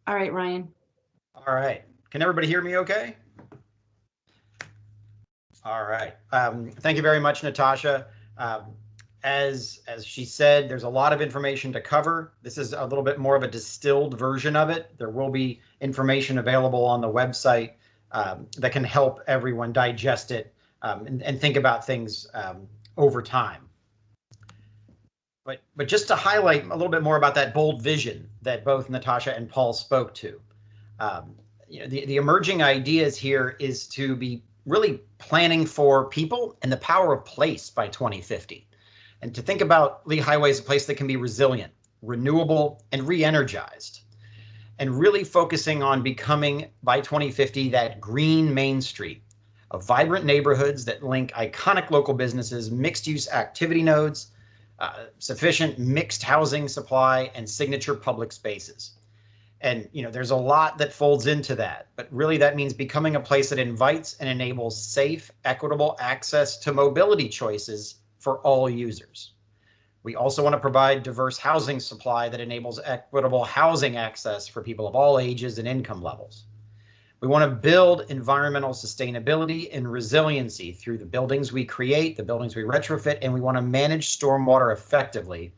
All right, Ryan. All right. Can everybody hear me okay? All right. Thank you very much, Natasha. Um, as she said, there's a lot of information to cover. This is a little bit more of a distilled version of it. There will be information available on the website that can help everyone digest it and think about things over time. But just to highlight a little bit more about that bold vision that both Natasha and Paul spoke to. The emerging ideas here is to be really planning for people and the power of place by 2050. And to think about Lee Highway as a place that can be resilient, renewable, and re-energized. And really focusing on becoming, by 2050, that green Main Street of vibrant neighborhoods that link iconic local businesses, mixed-use activity nodes, sufficient mixed housing supply, and signature public spaces. And there's a lot that folds into that, but really that means becoming a place that invites and enables safe, equitable access to mobility choices for all users. We also want to provide diverse housing supply that enables equitable housing access for people of all ages and income levels. We want to build environmental sustainability and resiliency through the buildings we create, the buildings we retrofit, and we want to manage stormwater effectively.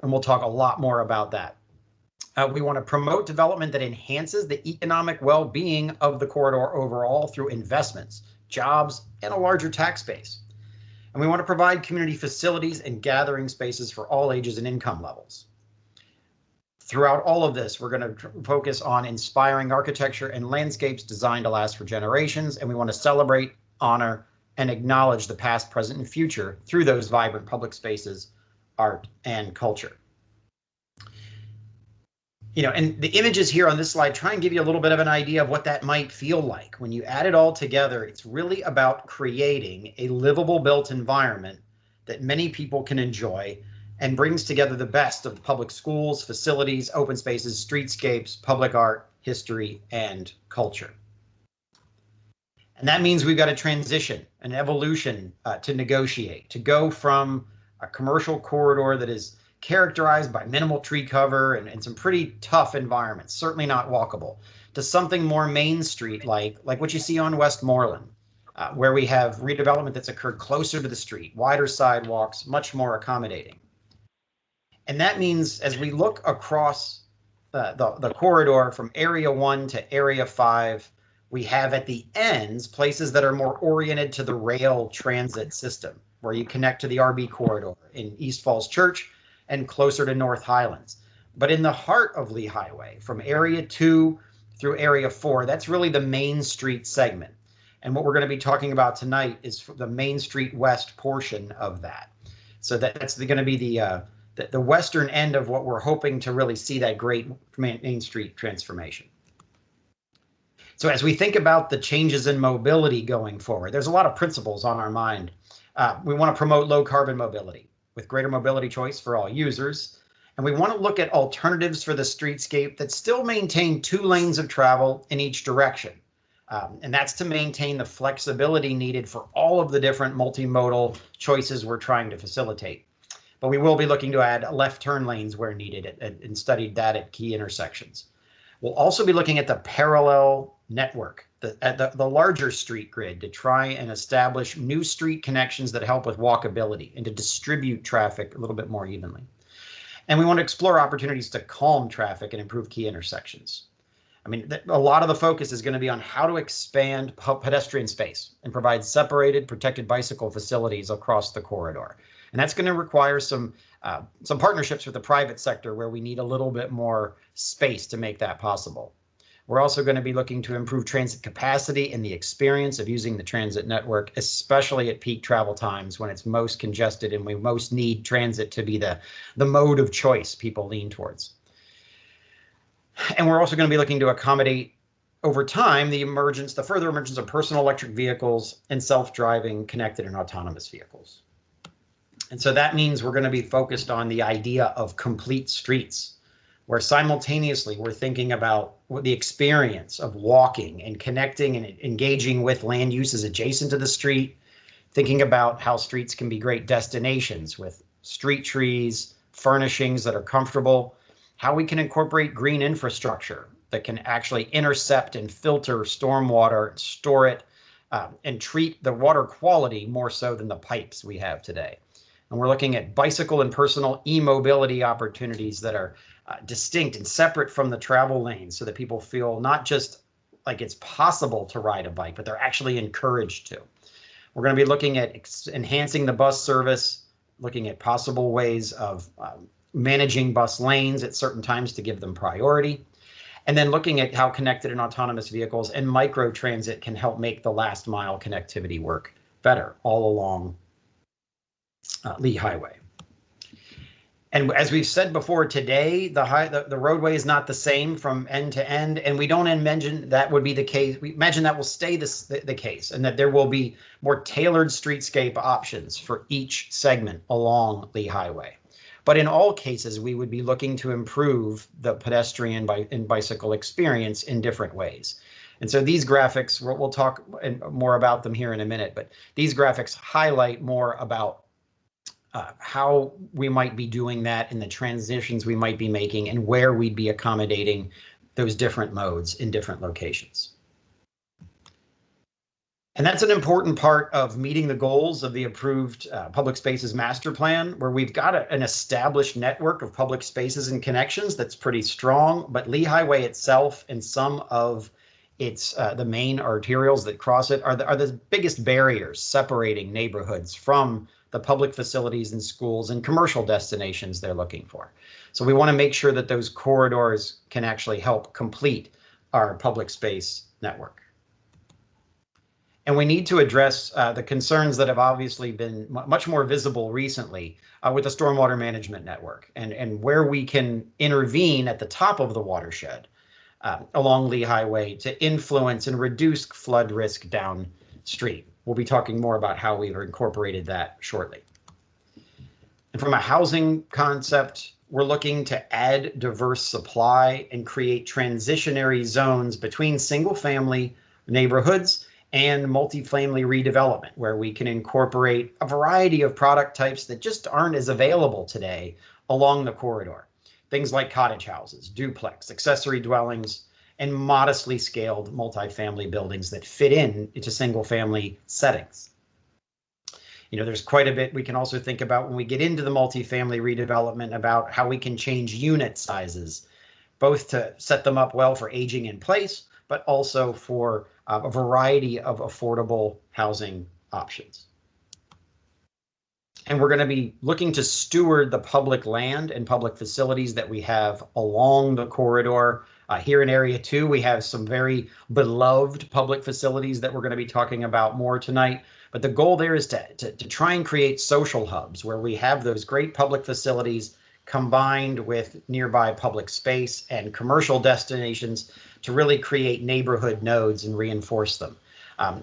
And we'll talk a lot more about that. We want to promote development that enhances the economic well-being of the corridor overall through investments, jobs, and a larger tax base. And we want to provide community facilities and gathering spaces for all ages and income levels. Throughout all of this, we're going to focus on inspiring architecture and landscapes designed to last for generations, and we want to celebrate, honor, and acknowledge the past, present, and future through those vibrant public spaces, art, and culture. And the images here on this slide try and give you a little bit of an idea of what that might feel like. When you add it all together, it's really about creating a livable built environment that many people can enjoy and brings together the best of the public schools, facilities, open spaces, streetscapes, public art, history, and culture. And that means we've got a transition, an evolution to negotiate, to go from a commercial corridor that is characterized by minimal tree cover and some pretty tough environments, certainly not walkable, to something more Main Street like what you see on Westmoreland, where we have redevelopment that's occurred closer to the street, wider sidewalks, much more accommodating. And that means as we look across the corridor from Area 1 to Area 5, we have at the ends places that are more oriented to the rail transit system, where you connect to the RB corridor in East Falls Church and closer to North Highlands. But in the heart of Lee Highway, from Area 2 through Area 4, that's really the Main Street segment. And what we're going to be talking about tonight is the Main Street West portion of that. So that's going to be the western end of what we're hoping to really see that great Main Street transformation. So as we think about the changes in mobility going forward, there's a lot of principles on our mind. We want to promote low carbon mobility with greater mobility choice for all users. And we want to look at alternatives for the streetscape that still maintain 2 lanes of travel in each direction. And that's to maintain the flexibility needed for all of the different multimodal choices we're trying to facilitate. But we will be looking to add left turn lanes where needed and studied that at key intersections. We'll also be looking at the parallel network, the larger street grid, to try and establish new street connections that help with walkability and to distribute traffic a little bit more evenly. And we want to explore opportunities to calm traffic and improve key intersections. I mean, a lot of the focus is going to be on how to expand pedestrian space and provide separated, protected bicycle facilities across the corridor. And that's going to require some partnerships with the private sector where we need a little bit more space to make that possible. We're also going to be looking to improve transit capacity and the experience of using the transit network, especially at peak travel times when it's most congested and we most need transit to be the mode of choice people lean towards. And we're also going to be looking to accommodate over time the further emergence of personal electric vehicles and self-driving, connected and autonomous vehicles. And so that means we're going to be focused on the idea of complete streets, where simultaneously we're thinking about the experience of walking and connecting and engaging with land uses adjacent to the street, thinking about how streets can be great destinations with street trees, furnishings that are comfortable, how we can incorporate green infrastructure that can actually intercept and filter stormwater, store it, and treat the water quality more so than the pipes we have today. And we're looking at bicycle and personal e-mobility opportunities that are distinct and separate from the travel lanes, so that people feel not just like it's possible to ride a bike, but they're actually encouraged to. We're going to be looking at enhancing the bus service, looking at possible ways of managing bus lanes at certain times to give them priority, and then looking at how connected and autonomous vehicles and microtransit can help make the last mile connectivity work better all along Lee Highway. And as we've said before today, the roadway is not the same from end to end, and we don't imagine that would be the case. We imagine that will stay the case, and that there will be more tailored streetscape options for each segment along Lee Highway. But in all cases, we would be looking to improve the pedestrian and bicycle experience in different ways. And so these graphics, we'll talk more about them here in a minute, but these graphics highlight more about how we might be doing that and the transitions we might be making and where we'd be accommodating those different modes in different locations. And that's an important part of meeting the goals of the approved Public Spaces Master Plan, where we've got an established network of public spaces and connections that's pretty strong, but Lee Highway itself and some of its the main arterials that cross it are the biggest barriers separating neighborhoods from the public facilities and schools and commercial destinations they're looking for. So we want to make sure that those corridors can actually help complete our public space network. And we need to address the concerns that have obviously been much more visible recently with the stormwater management network, and where we can intervene at the top of the watershed along Lee Highway to influence and reduce flood risk downstream. We'll be talking more about how we've incorporated that shortly. And from a housing concept, we're looking to add diverse supply and create transitionary zones between single-family neighborhoods and multifamily redevelopment, where we can incorporate a variety of product types that just aren't as available today along the corridor. Things like cottage houses, duplex, accessory dwellings, and modestly scaled multifamily buildings that fit into single family settings. You know, there's quite a bit we can also think about when we get into the multifamily redevelopment about how we can change unit sizes, both to set them up well for aging in place, but also for a variety of affordable housing options. And we're going to be looking to steward the public land and public facilities that we have along the corridor. Here in Area 2, we have some very beloved public facilities that we're going to be talking about more tonight. But the goal there is to try and create social hubs where we have those great public facilities combined with nearby public space and commercial destinations to really create neighborhood nodes and reinforce them.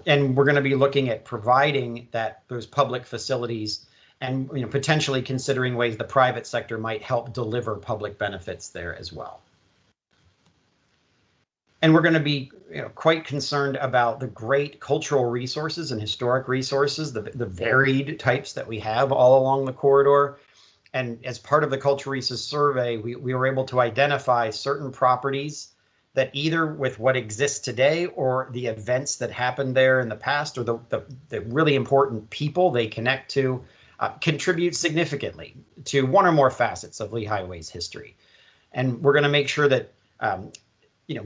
And we're going to be looking at providing those public facilities and potentially considering ways the private sector might help deliver public benefits there as well. And we're going to be quite concerned about the great cultural resources and historic resources, the varied types that we have all along the corridor. And as part of the Cultural Resources Survey, we were able to identify certain properties that either with what exists today or the events that happened there in the past or the really important people they connect to contribute significantly to one or more facets of Lee Highway's history. And we're going to make sure that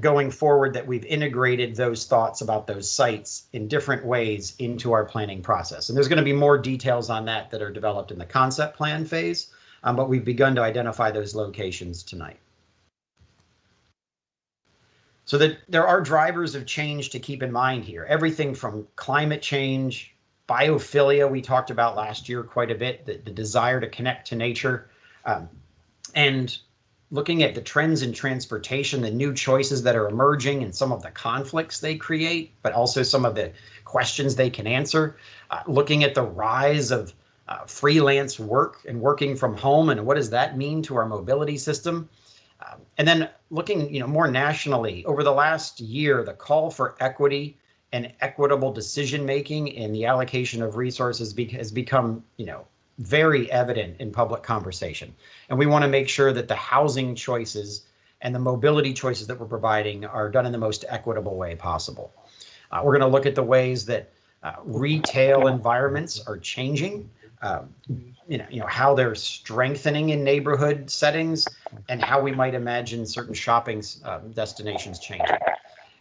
going forward that we've integrated those thoughts about those sites in different ways into our planning process. And there's going to be more details on that are developed in the concept plan phase, but we've begun to identify those locations tonight. So that there are drivers of change to keep in mind here. Everything from climate change, biophilia, we talked about last year quite a bit, the desire to connect to nature, and looking at the trends in transportation, the new choices that are emerging and some of the conflicts they create, but also some of the questions they can answer, looking at the rise of freelance work and working from home and what does that mean to our mobility system. And then looking more nationally, over the last year, the call for equity and equitable decision making in the allocation of resources has become very evident in public conversation. And we want to make sure that the housing choices and the mobility choices that we're providing are done in the most equitable way possible. We're going to look at the ways that retail environments are changing, how they're strengthening in neighborhood settings, and how we might imagine certain shopping destinations changing.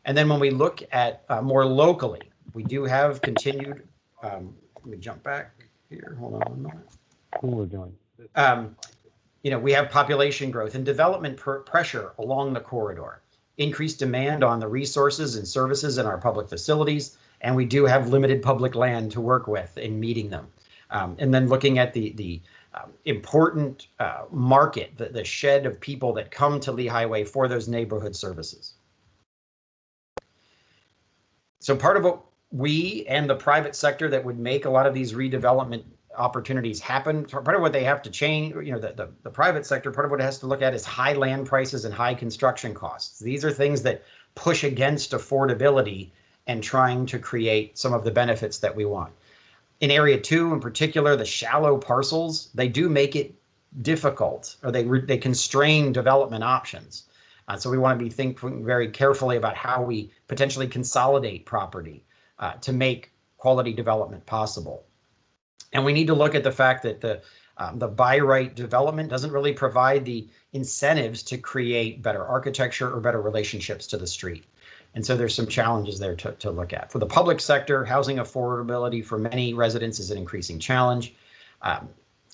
And then when we look at more locally, we do have continued, let me jump back here, hold on a moment. What we're doing. We have population growth and development pressure along the corridor, increased demand on the resources and services in our public facilities, and we do have limited public land to work with in meeting them. And then looking at the important market, the shed of people that come to Lee Highway for those neighborhood services. So part of what we and the private sector that would make a lot of these redevelopment opportunities happen, part of what they have to change, the private sector, part of what it has to look at is high land prices and high construction costs. These are things that push against affordability and trying to create some of the benefits that we want. In Area 2 in particular, the shallow parcels, they do make it difficult, or they constrain development options. So we want to be thinking very carefully about how we potentially consolidate property to make quality development possible. And we need to look at the fact that the by right development doesn't really provide the incentives to create better architecture or better relationships to the street. And so there's some challenges there to look at. For the public sector, housing affordability for many residents is an increasing challenge.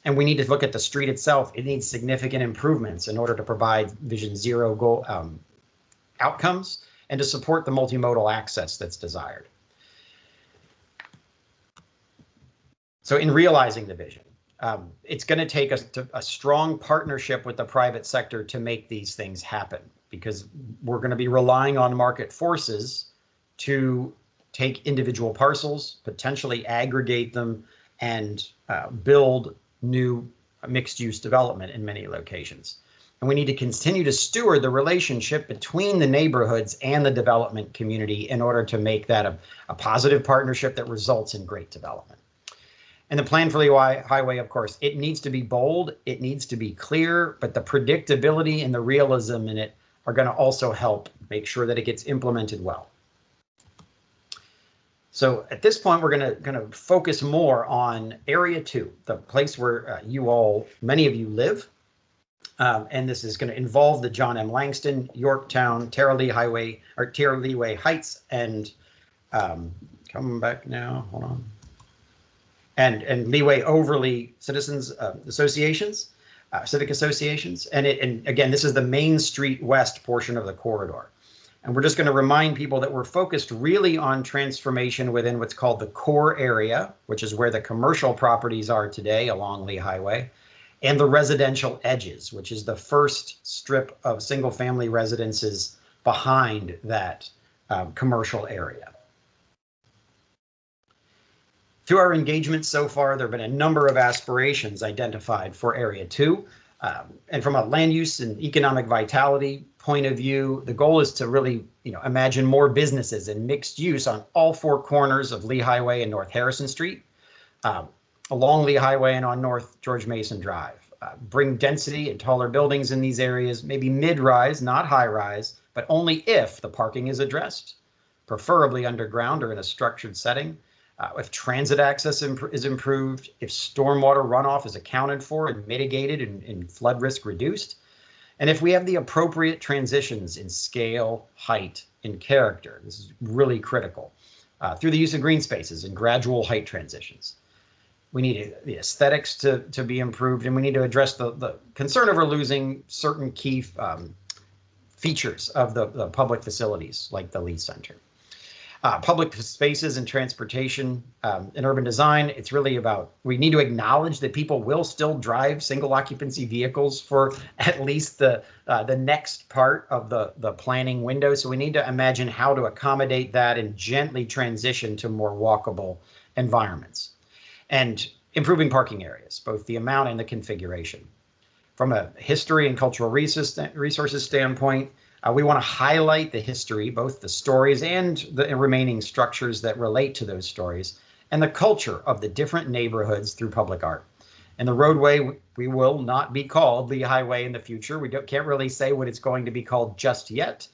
And we need to look at the street itself. It needs significant improvements in order to provide Vision Zero goal outcomes and to support the multimodal access that's desired. So in realizing the vision, it's going to take a strong partnership with the private sector to make these things happen, because we're going to be relying on market forces to take individual parcels, potentially aggregate them, and build new mixed-use development in many locations. And we need to continue to steward the relationship between the neighborhoods and the development community in order to make that a positive partnership that results in great development. And the plan for Lee Highway, of course, it needs to be bold, it needs to be clear, but the predictability and the realism in it are going to also help make sure that it gets implemented well. So at this point, we're going to focus more on Area 2, the place where many of you live. And this is going to involve the John M. Langston, Yorktown, Tara-Leeway Heights, and coming back now, hold on. And Leeway Overley Citizens Associations, civic associations. And again, this is the Main Street West portion of the corridor. And we're just going to remind people that we're focused really on transformation within what's called the core area, which is where the commercial properties are today along Lee Highway, and the residential edges, which is the first strip of single family residences behind that commercial area. Through our engagement so far, there have been a number of aspirations identified for Area 2. And from a land use and economic vitality point of view, the goal is to really imagine more businesses and mixed use on all four corners of Lee Highway and North Harrison Street, along Lee Highway and on North George Mason Drive. Bring density and taller buildings in these areas, maybe mid-rise, not high-rise, but only if the parking is addressed, preferably underground or in a structured setting. If transit access is improved, if stormwater runoff is accounted for and mitigated and flood risk reduced, and if we have the appropriate transitions in scale, height, and character. This is really critical. Through the use of green spaces and gradual height transitions. We need the aesthetics to be improved, and we need to address the concern over losing certain key features of the public facilities like the Lee Center. Public spaces and transportation in urban design, it's really about, we need to acknowledge that people will still drive single occupancy vehicles for at least the next part of the planning window. So we need to imagine how to accommodate that and gently transition to more walkable environments. And improving parking areas, both the amount and the configuration. From a history and cultural resources standpoint, we want to highlight the history, both the stories and the remaining structures that relate to those stories, and the culture of the different neighborhoods through public art. And the roadway, we will not be called Lee Highway in the future. We can't really say what it's going to be called just yet.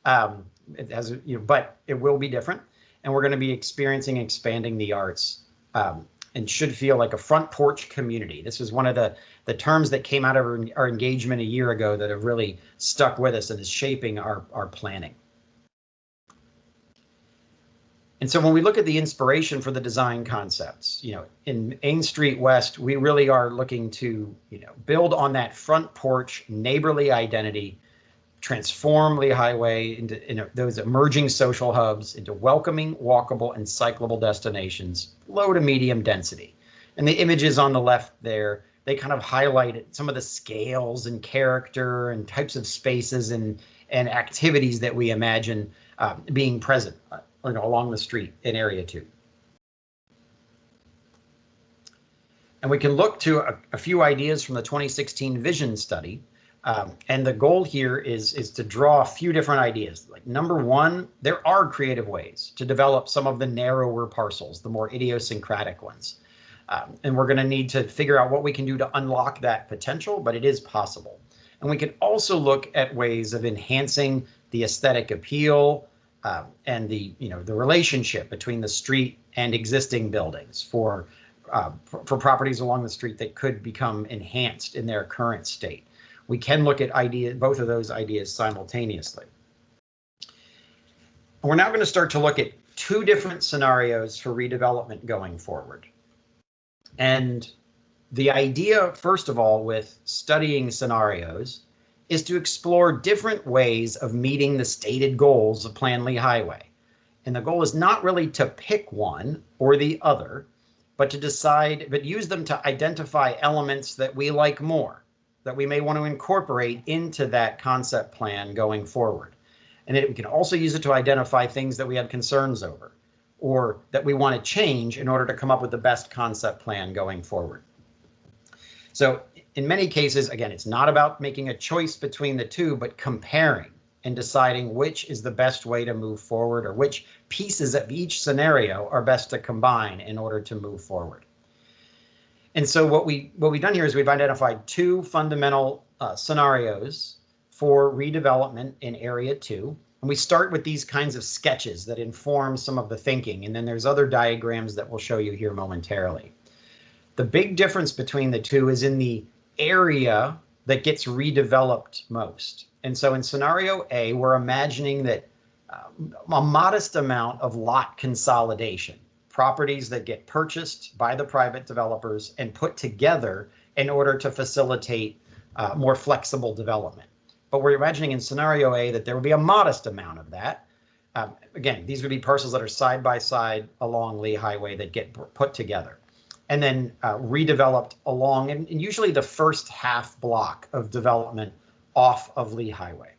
But it will be different. And we're going to be experiencing and expanding the arts, and should feel like a front porch community. This was one of the terms that came out of our engagement a year ago that have really stuck with us and is shaping our planning. And so when we look at the inspiration for the design concepts, in Main Street West, we really are looking to, build on that front porch neighborly identity, transform Lee Highway into those emerging social hubs into welcoming, walkable, and cyclable destinations, low to medium density. And the images on the left there, they kind of highlight some of the scales and character and types of spaces and activities that we imagine being present along the street in Area 2. And we can look to a few ideas from the 2016 Vision Study. And the goal here is to draw a few different ideas. Like, number one, there are creative ways to develop some of the narrower parcels, the more idiosyncratic ones. And we're going to need to figure out what we can do to unlock that potential, but it is possible. And we can also look at ways of enhancing the aesthetic appeal, and the relationship between the street and existing buildings for properties along the street that could become enhanced in their current state. We can look at both of those ideas simultaneously. We're now going to start to look at two different scenarios for redevelopment going forward. And the idea, first of all, with studying scenarios is to explore different ways of meeting the stated goals of Plan Lee Highway. And the goal is not really to pick one or the other, but use them to identify elements that we like more, that we may want to incorporate into that concept plan going forward. And we can also use it to identify things that we have concerns over, or that we want to change in order to come up with the best concept plan going forward. So in many cases, again, it's not about making a choice between the two, but comparing and deciding which is the best way to move forward, or which pieces of each scenario are best to combine in order to move forward. And so what we've done here is we've identified two fundamental scenarios for redevelopment in Area 2. And we start with these kinds of sketches that inform some of the thinking. And then there's other diagrams that we'll show you here momentarily. The big difference between the two is in the area that gets redeveloped most. And so in scenario A, we're imagining that a modest amount of lot consolidation, properties that get purchased by the private developers and put together in order to facilitate more flexible development. But we're imagining in scenario A that there would be a modest amount of that. Again, these would be parcels that are side by side along Lee Highway that get put together and then redeveloped along, and usually the first half block of development off of Lee Highway.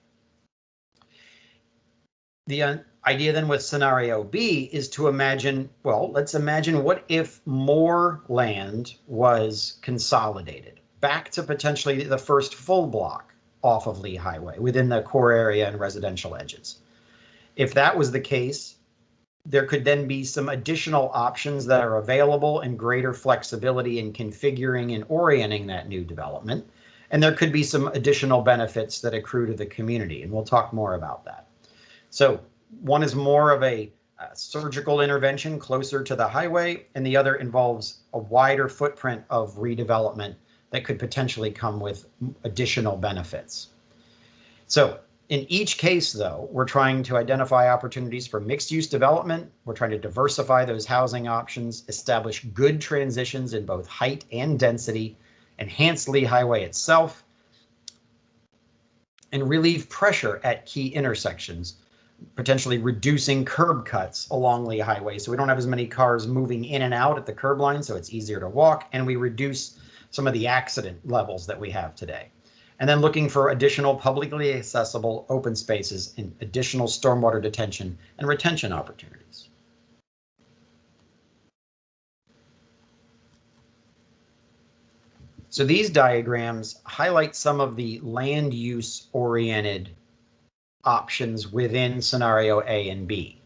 The idea then with scenario B is to imagine, well, let's imagine what if more land was consolidated back to potentially the first full block off of Lee Highway within the core area and residential edges. If that was the case, there could then be some additional options that are available and greater flexibility in configuring and orienting that new development. And there could be some additional benefits that accrue to the community, and we'll talk more about that. So one is more of a surgical intervention closer to the highway, and the other involves a wider footprint of redevelopment that could potentially come with additional benefits. So in each case, though, we're trying to identify opportunities for mixed-use development. We're trying to diversify those housing options, establish good transitions in both height and density, enhance Lee Highway itself, and relieve pressure at key intersections, potentially reducing curb cuts along Lee Highway so we don't have as many cars moving in and out at the curb line, so it's easier to walk, and we reduce some of the accident levels that we have today. And then looking for additional publicly accessible open spaces and additional stormwater detention and retention opportunities. So these diagrams highlight some of the land use oriented options within scenario A and B.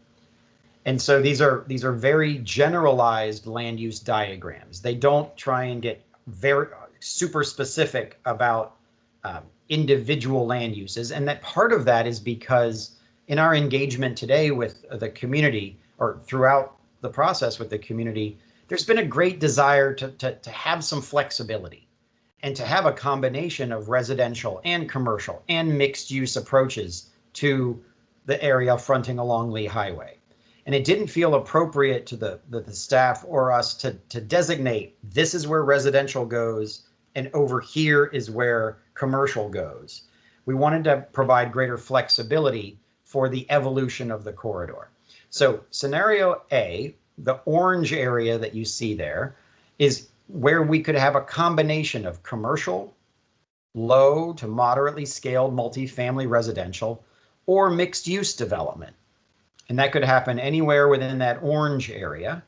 And so these are very generalized land use diagrams. They don't try and get very super specific about individual land uses. And that part of that is because in our engagement today with the community, or throughout the process with the community, there's been a great desire to have some flexibility and to have a combination of residential and commercial and mixed use approaches to the area fronting along Lee Highway. And it didn't feel appropriate to the staff or us to designate this is where residential goes and over here is where commercial goes. We wanted to provide greater flexibility for the evolution of the corridor. So scenario A, the orange area that you see there, is where we could have a combination of commercial, low to moderately scaled multifamily residential, or mixed use development. And that could happen anywhere within that orange area.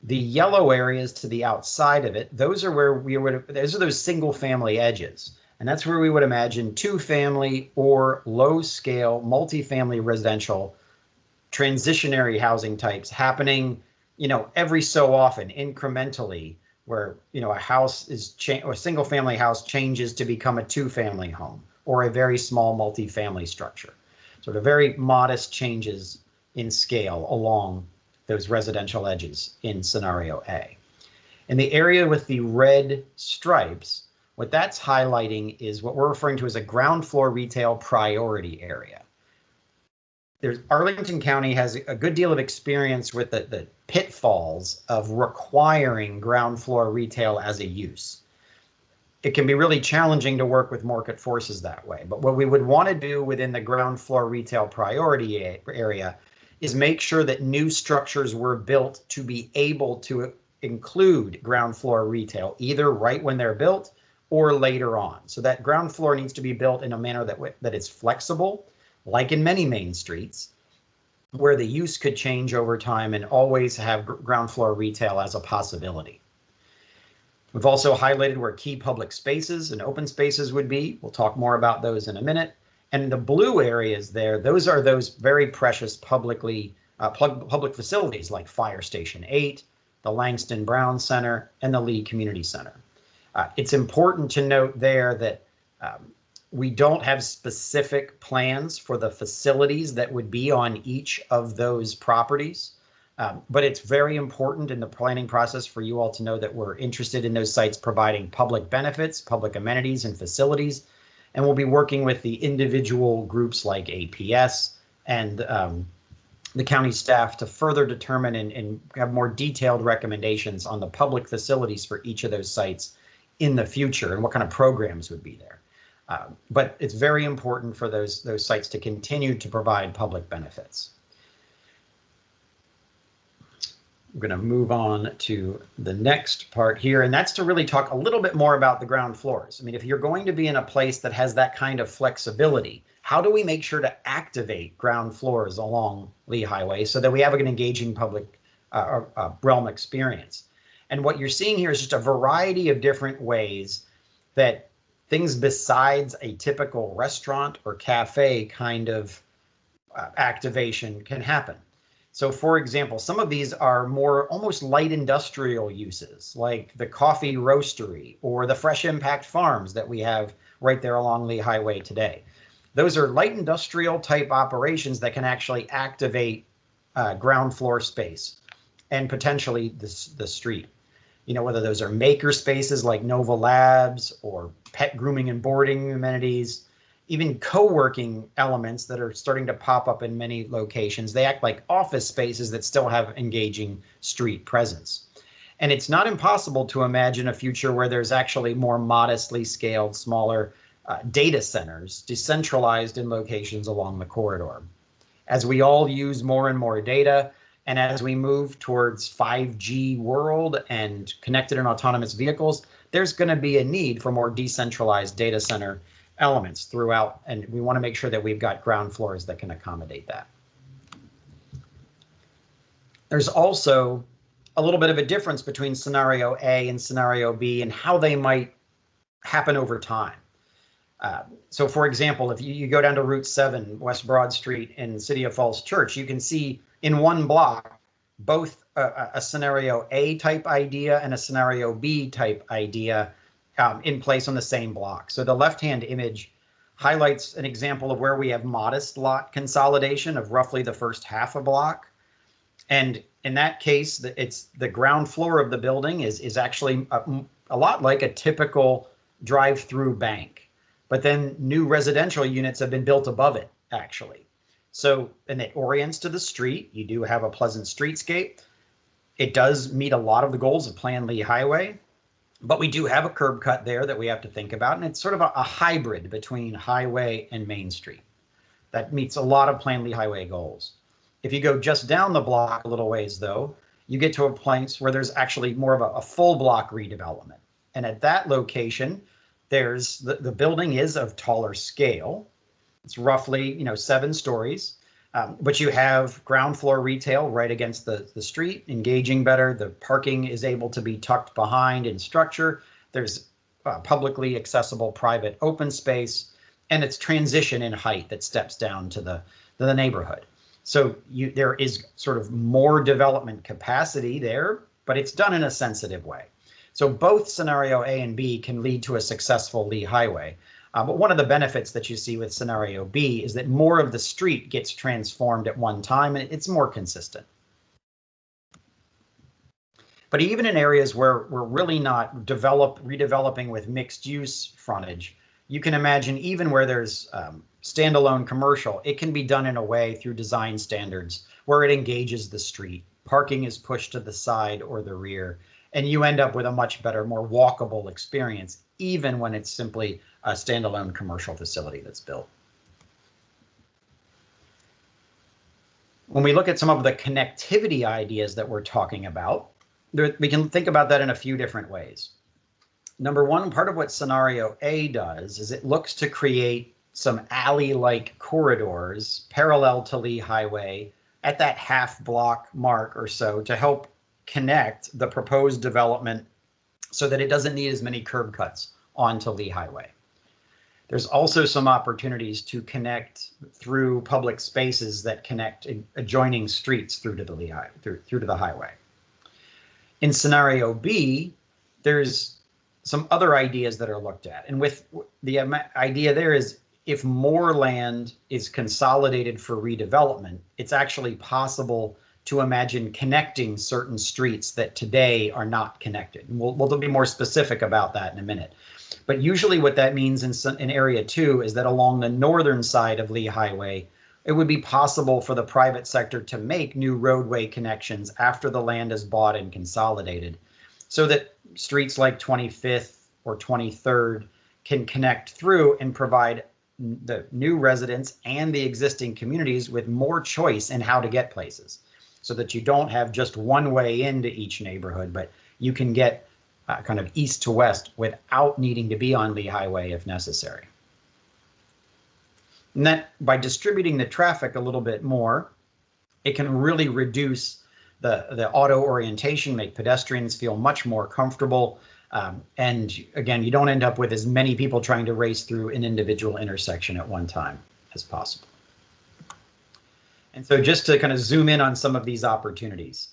The yellow areas to the outside of it, those are where those are those single family edges. And that's where we would imagine 2-family or low scale multifamily residential transitionary housing types happening, every so often incrementally, where, a house is or a single family house changes to become a 2-family home or a very small multifamily structure. Sort of very modest changes in scale along those residential edges in scenario A. In the area with the red stripes, what that's highlighting is what we're referring to as a ground floor retail priority area. Arlington County has a good deal of experience with the pitfalls of requiring ground floor retail as a use. It can be really challenging to work with market forces that way. But what we would want to do within the ground floor retail priority area is make sure that new structures were built to be able to include ground floor retail, either right when they're built or later on. So that ground floor needs to be built in a manner that it's flexible, like in many main streets, where the use could change over time and always have ground floor retail as a possibility. We've also highlighted where key public spaces and open spaces would be. We'll talk more about those in a minute. And the blue areas there, those are those very precious public facilities like Fire Station 8, the Langston Brown Center, and the Lee Community Center. It's important to note there that we don't have specific plans for the facilities that would be on each of those properties. But it's very important in the planning process for you all to know that we're interested in those sites providing public benefits, public amenities, and facilities. And we'll be working with the individual groups like APS and the county staff to further determine and have more detailed recommendations on the public facilities for each of those sites in the future and what kind of programs would be there. But it's very important for those sites to continue to provide public benefits. I'm going to move on to the next part here, and that's to really talk a little bit more about the ground floors. I mean, if you're going to be in a place that has that kind of flexibility, how do we make sure to activate ground floors along Lee Highway so that we have an engaging public realm experience? And what you're seeing here is just a variety of different ways that things besides a typical restaurant or cafe kind of activation can happen. So for example, some of these are more almost light industrial uses, like the coffee roastery or the Fresh Impact Farms that we have right there along Lee Highway today. Those are light industrial type operations that can actually activate ground floor space and potentially the street. Whether those are maker spaces like Nova Labs or pet grooming and boarding amenities, even co-working elements that are starting to pop up in many locations. They act like office spaces that still have engaging street presence. And it's not impossible to imagine a future where there's actually more modestly scaled, smaller data centers decentralized in locations along the corridor. As we all use more and more data, and as we move towards 5G world and connected and autonomous vehicles, there's going to be a need for more decentralized data center elements throughout, and we want to make sure that we've got ground floors that can accommodate that. There's also a little bit of a difference between scenario A and scenario B and how they might happen over time. So for example, if you go down to Route 7, West Broad Street in City of Falls Church, you can see in one block both a scenario A type idea and a scenario B type idea in place on the same block. So the left-hand image highlights an example of where we have modest lot consolidation of roughly the first half a block. And in that case, it's the ground floor of the building is actually a lot like a typical drive-through bank. But then new residential units have been built above it, actually. So, and it orients to the street. You do have a pleasant streetscape. It does meet a lot of the goals of Plan Lee Highway, but we do have a curb cut there that we have to think about. And it's sort of a hybrid between highway and Main Street that meets a lot of Plan Lee Highway goals. If you go just down the block a little ways, though, you get to a place where there's actually more of a full block redevelopment. And at that location, there's the building is of taller scale. It's roughly 7 stories, but you have ground floor retail right against the street, engaging better. The parking is able to be tucked behind in structure. There's publicly accessible private open space, and it's transition in height that steps down to the neighborhood. So there is sort of more development capacity there, but it's done in a sensitive way. So both scenario A and B can lead to a successful Lee Highway. But one of the benefits that you see with scenario B is that more of the street gets transformed at one time, and it's more consistent. But even in areas where we're really not redeveloping with mixed use frontage, you can imagine even where there's standalone commercial, it can be done in a way through design standards where it engages the street. Parking is pushed to the side or the rear, and you end up with a much better, more walkable experience, even when it's simply a standalone commercial facility that's built. When we look at some of the connectivity ideas that we're talking about, we can think about that in a few different ways. Number one, part of what scenario A does is it looks to create some alley-like corridors parallel to Lee Highway at that half block mark or so to help connect the proposed development so that it doesn't need as many curb cuts onto Lee Highway. There's also some opportunities to connect through public spaces that connect adjoining streets through to the Lee through to the highway. In scenario B, there's some other ideas that are looked at, and with the idea there is if more land is consolidated for redevelopment, it's actually possible to imagine connecting certain streets that today are not connected. And we'll be more specific about that in a minute. But usually what that means in area 2 is that along the northern side of Lee Highway, it would be possible for the private sector to make new roadway connections after the land is bought and consolidated, so that streets like 25th or 23rd can connect through and provide the new residents and the existing communities with more choice in how to get places, so that you don't have just one way into each neighborhood, but you can get kind of east to west without needing to be on Lee Highway if necessary. And that by distributing the traffic a little bit more, it can really reduce the auto orientation, make pedestrians feel much more comfortable. And again, you don't end up with as many people trying to race through an individual intersection at one time as possible. And so just to kind of zoom in on some of these opportunities,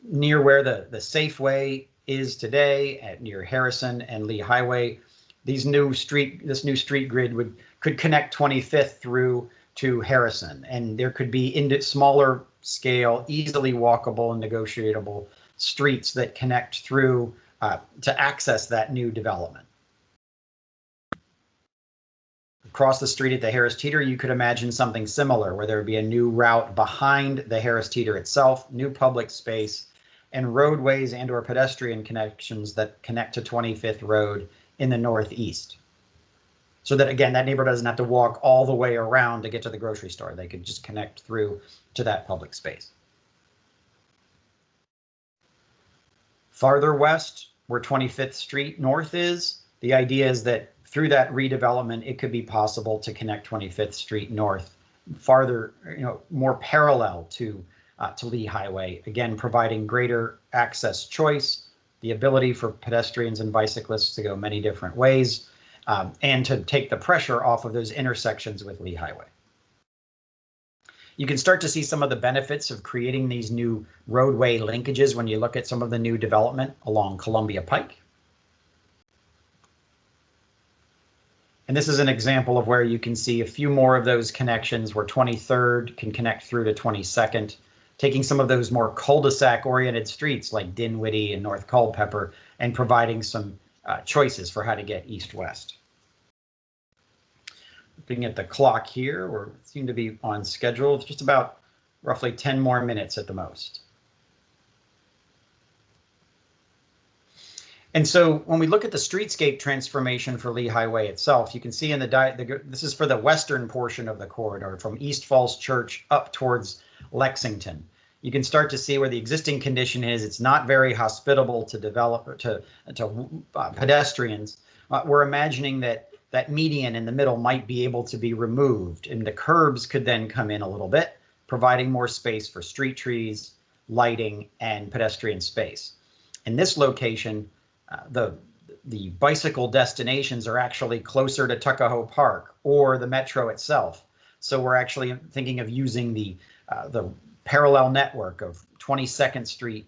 near where the Safeway is today, near Harrison and Lee Highway, this new street grid could connect 25th through to Harrison, and there could be into smaller scale, easily walkable and negotiable streets that connect through to access that new development. Across the street at the Harris Teeter, you could imagine something similar, where there would be a new route behind the Harris Teeter itself, new public space, and roadways and or pedestrian connections that connect to 25th Road in the northeast. So that, again, that neighbor doesn't have to walk all the way around to get to the grocery store. They could just connect through to that public space. Farther west, where 25th Street North is, the idea is that through that redevelopment, it could be possible to connect 25th Street North farther, more parallel to Lee Highway, again, providing greater access choice, the ability for pedestrians and bicyclists to go many different ways, and to take the pressure off of those intersections with Lee Highway. You can start to see some of the benefits of creating these new roadway linkages when you look at some of the new development along Columbia Pike. And this is an example of where you can see a few more of those connections where 23rd can connect through to 22nd, taking some of those more cul-de-sac oriented streets like Dinwiddie and North Culpeper and providing some choices for how to get east-west. Looking at the clock here, we seem to be on schedule. It's just about roughly 10 more minutes at the most. And so when we look at the streetscape transformation for Lee Highway itself, you can see in this is for the western portion of the corridor from East Falls Church up towards Lexington. You can start to see where the existing condition is. It's not very hospitable to pedestrians. We're imagining that median in the middle might be able to be removed, and the curbs could then come in a little bit, providing more space for street trees, lighting, and pedestrian space. In this location, the bicycle destinations are actually closer to Tuckahoe Park or the metro itself. So we're actually thinking of using the parallel network of 22nd Street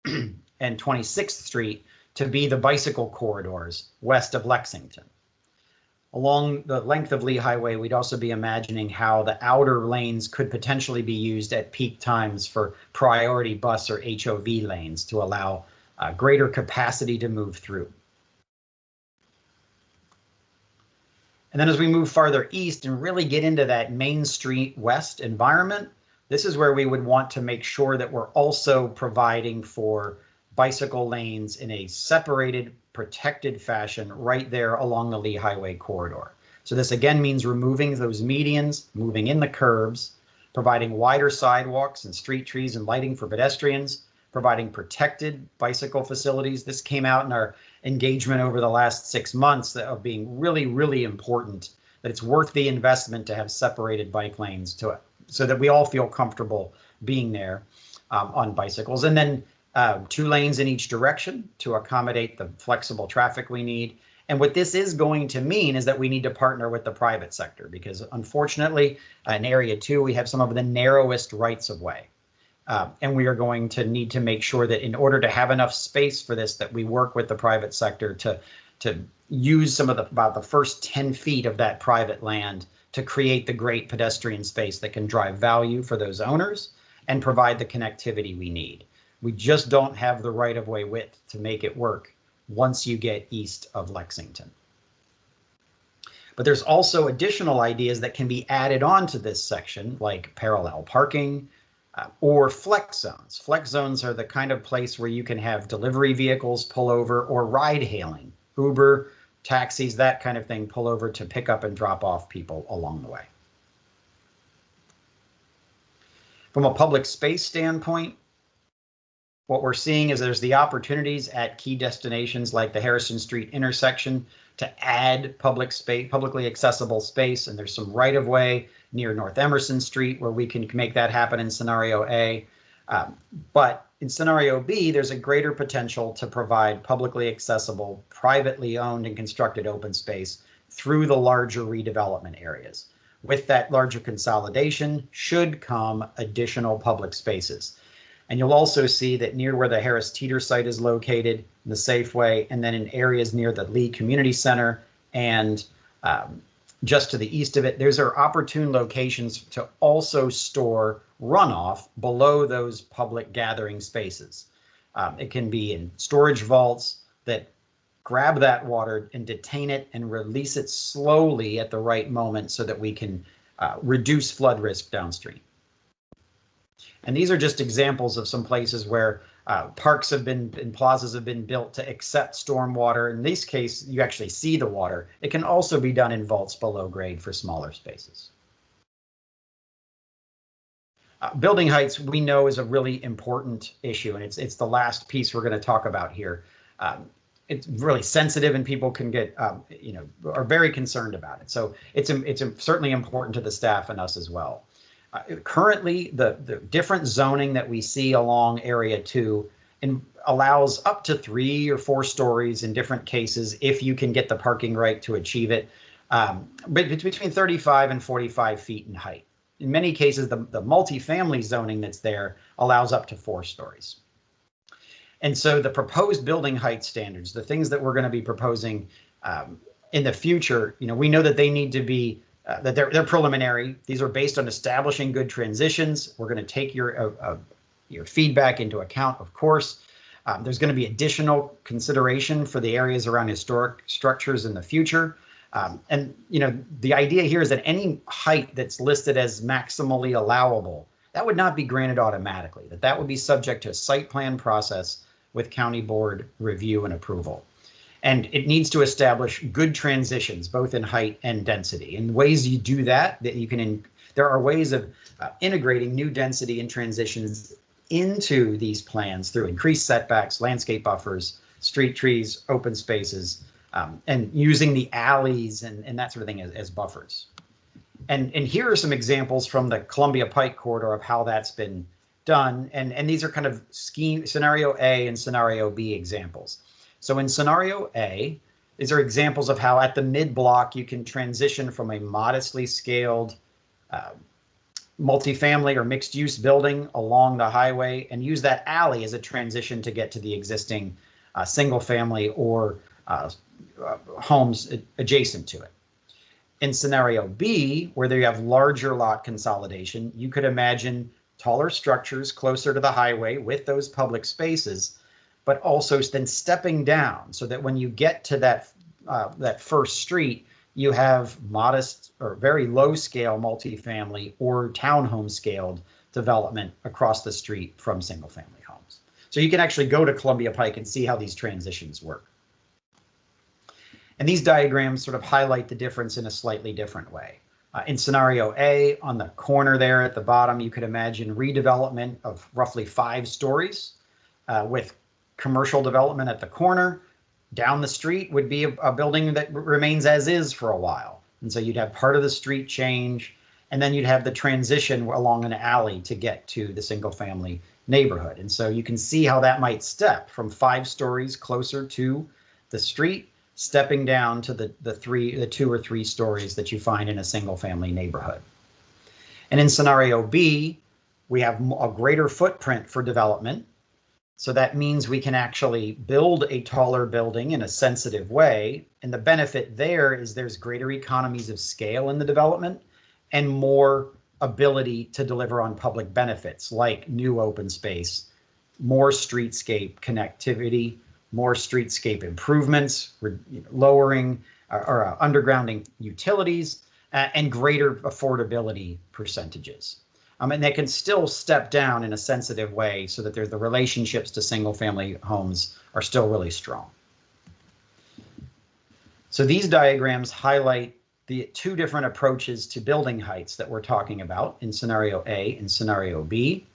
and 26th Street to be the bicycle corridors west of Lexington. Along the length of Lee Highway, we'd also be imagining how the outer lanes could potentially be used at peak times for priority bus or HOV lanes to allow greater capacity to move through. And then as we move farther east and really get into that Main Street West environment, this is where we would want to make sure that we're also providing for bicycle lanes in a separated, protected fashion right there along the Lee Highway corridor. So this again means removing those medians, moving in the curbs, providing wider sidewalks and street trees and lighting for pedestrians, providing protected bicycle facilities. This came out in our engagement over the last 6 months of being really, really important, that it's worth the investment to have separated bike lanes to it so that we all feel comfortable being there on bicycles. And then 2 lanes in each direction to accommodate the flexible traffic we need. And what this is going to mean is that we need to partner with the private sector because unfortunately in Area 2, we have some of the narrowest rights of way. And we are going to need to make sure that in order to have enough space for this, that we work with the private sector to use some of about the first 10 feet of that private land to create the great pedestrian space that can drive value for those owners and provide the connectivity we need. We just don't have the right-of-way width to make it work once you get east of Lexington. But there's also additional ideas that can be added on to this section, like parallel parking or flex zones. Flex zones are the kind of place where you can have delivery vehicles pull over or ride hailing, Uber, taxis, that kind of thing, pull over to pick up and drop off people along the way. From a public space standpoint, what we're seeing is there's the opportunities at key destinations like the Harrison Street intersection to add publicly accessible space. And there's some right of way near North Emerson Street where we can make that happen in scenario A. But in scenario B, there's a greater potential to provide publicly accessible, privately owned and constructed open space through the larger redevelopment areas. With that larger consolidation should come additional public spaces. And you'll also see that near where the Harris Teeter site is located, the Safeway, and then in areas near the Lee Community Center and just to the east of it, those are opportune locations to also store runoff below those public gathering spaces. It can be in storage vaults that grab that water and detain it and release it slowly at the right moment so that we can reduce flood risk downstream. And these are just examples of some places where parks have been and plazas have been built to accept stormwater. In this case, you actually see the water. It can also be done in vaults below grade for smaller spaces. Building heights, we know, is a really important issue, and it's the last piece we're going to talk about here. It's really sensitive, and people can get, are very concerned about it. So it's certainly important to the staff and us as well. Currently, the different zoning that we see along Area 2 allows up to 3 or 4 stories in different cases if you can get the parking right to achieve it, but between 35 and 45 feet in height. In many cases, the multifamily zoning that's there allows up to 4 stories. And so the proposed building height standards, the things that we're going to be proposing in the future, we know that they need to be that they're preliminary. These are based on establishing good transitions. We're going to take your feedback into account, of course. There's going to be additional consideration for the areas around historic structures in the future. And the idea here is that any height that's listed as maximally allowable, that would not be granted automatically, that would be subject to a site plan process with county board review and approval. And it needs to establish good transitions, both in height and density. And ways you do that you can, there are ways of integrating new density and transitions into these plans through increased setbacks, landscape buffers, street trees, open spaces, and using the alleys and that sort of thing as buffers. And here are some examples from the Columbia Pike corridor of how that's been done. And these are kind of scenario A and scenario B examples. So in scenario A, these are examples of how at the mid-block you can transition from a modestly scaled multifamily or mixed-use building along the highway and use that alley as a transition to get to the existing single-family or homes adjacent to it. In scenario B, where they have larger lot consolidation, you could imagine taller structures closer to the highway with those public spaces, but also then stepping down so that when you get to that first street, you have modest or very low scale multifamily or townhome scaled development across the street from single family homes. So you can actually go to Columbia Pike and see how these transitions work. And these diagrams sort of highlight the difference in a slightly different way. In scenario A, on the corner there at the bottom, you could imagine redevelopment of roughly 5 stories with commercial development at the corner. Down the street would be a building that remains as is for a while. And so you'd have part of the street change, and then you'd have the transition along an alley to get to the single family neighborhood. And so you can see how that might step from 5 stories closer to the street, stepping down to the 2 or 3 stories that you find in a single family neighborhood. And in scenario B, we have a greater footprint for development. So that means we can actually build a taller building in a sensitive way. And the benefit there is there's greater economies of scale in the development and more ability to deliver on public benefits like new open space, more streetscape connectivity, more streetscape improvements, lowering or undergrounding utilities, and greater affordability percentages. And they can still step down in a sensitive way so that the relationships to single family homes are still really strong. So these diagrams highlight the 2 different approaches to building heights that we're talking about in scenario A and scenario B.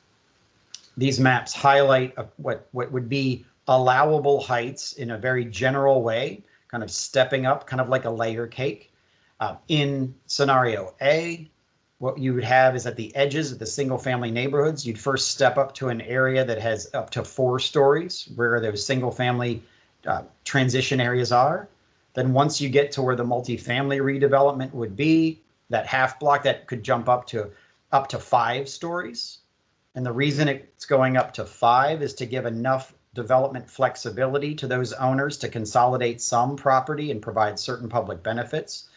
These maps highlight what would be allowable heights in a very general way, kind of stepping up, kind of like a layer cake. In scenario A, what you would have is at the edges of the single family neighborhoods, you'd first step up to an area that has up to 4 stories where those single family transition areas are. Then once you get to where the multifamily redevelopment would be, that half block that could jump up to 5 stories. And the reason it's going up to 5 is to give enough development flexibility to those owners to consolidate some property and provide certain public benefits.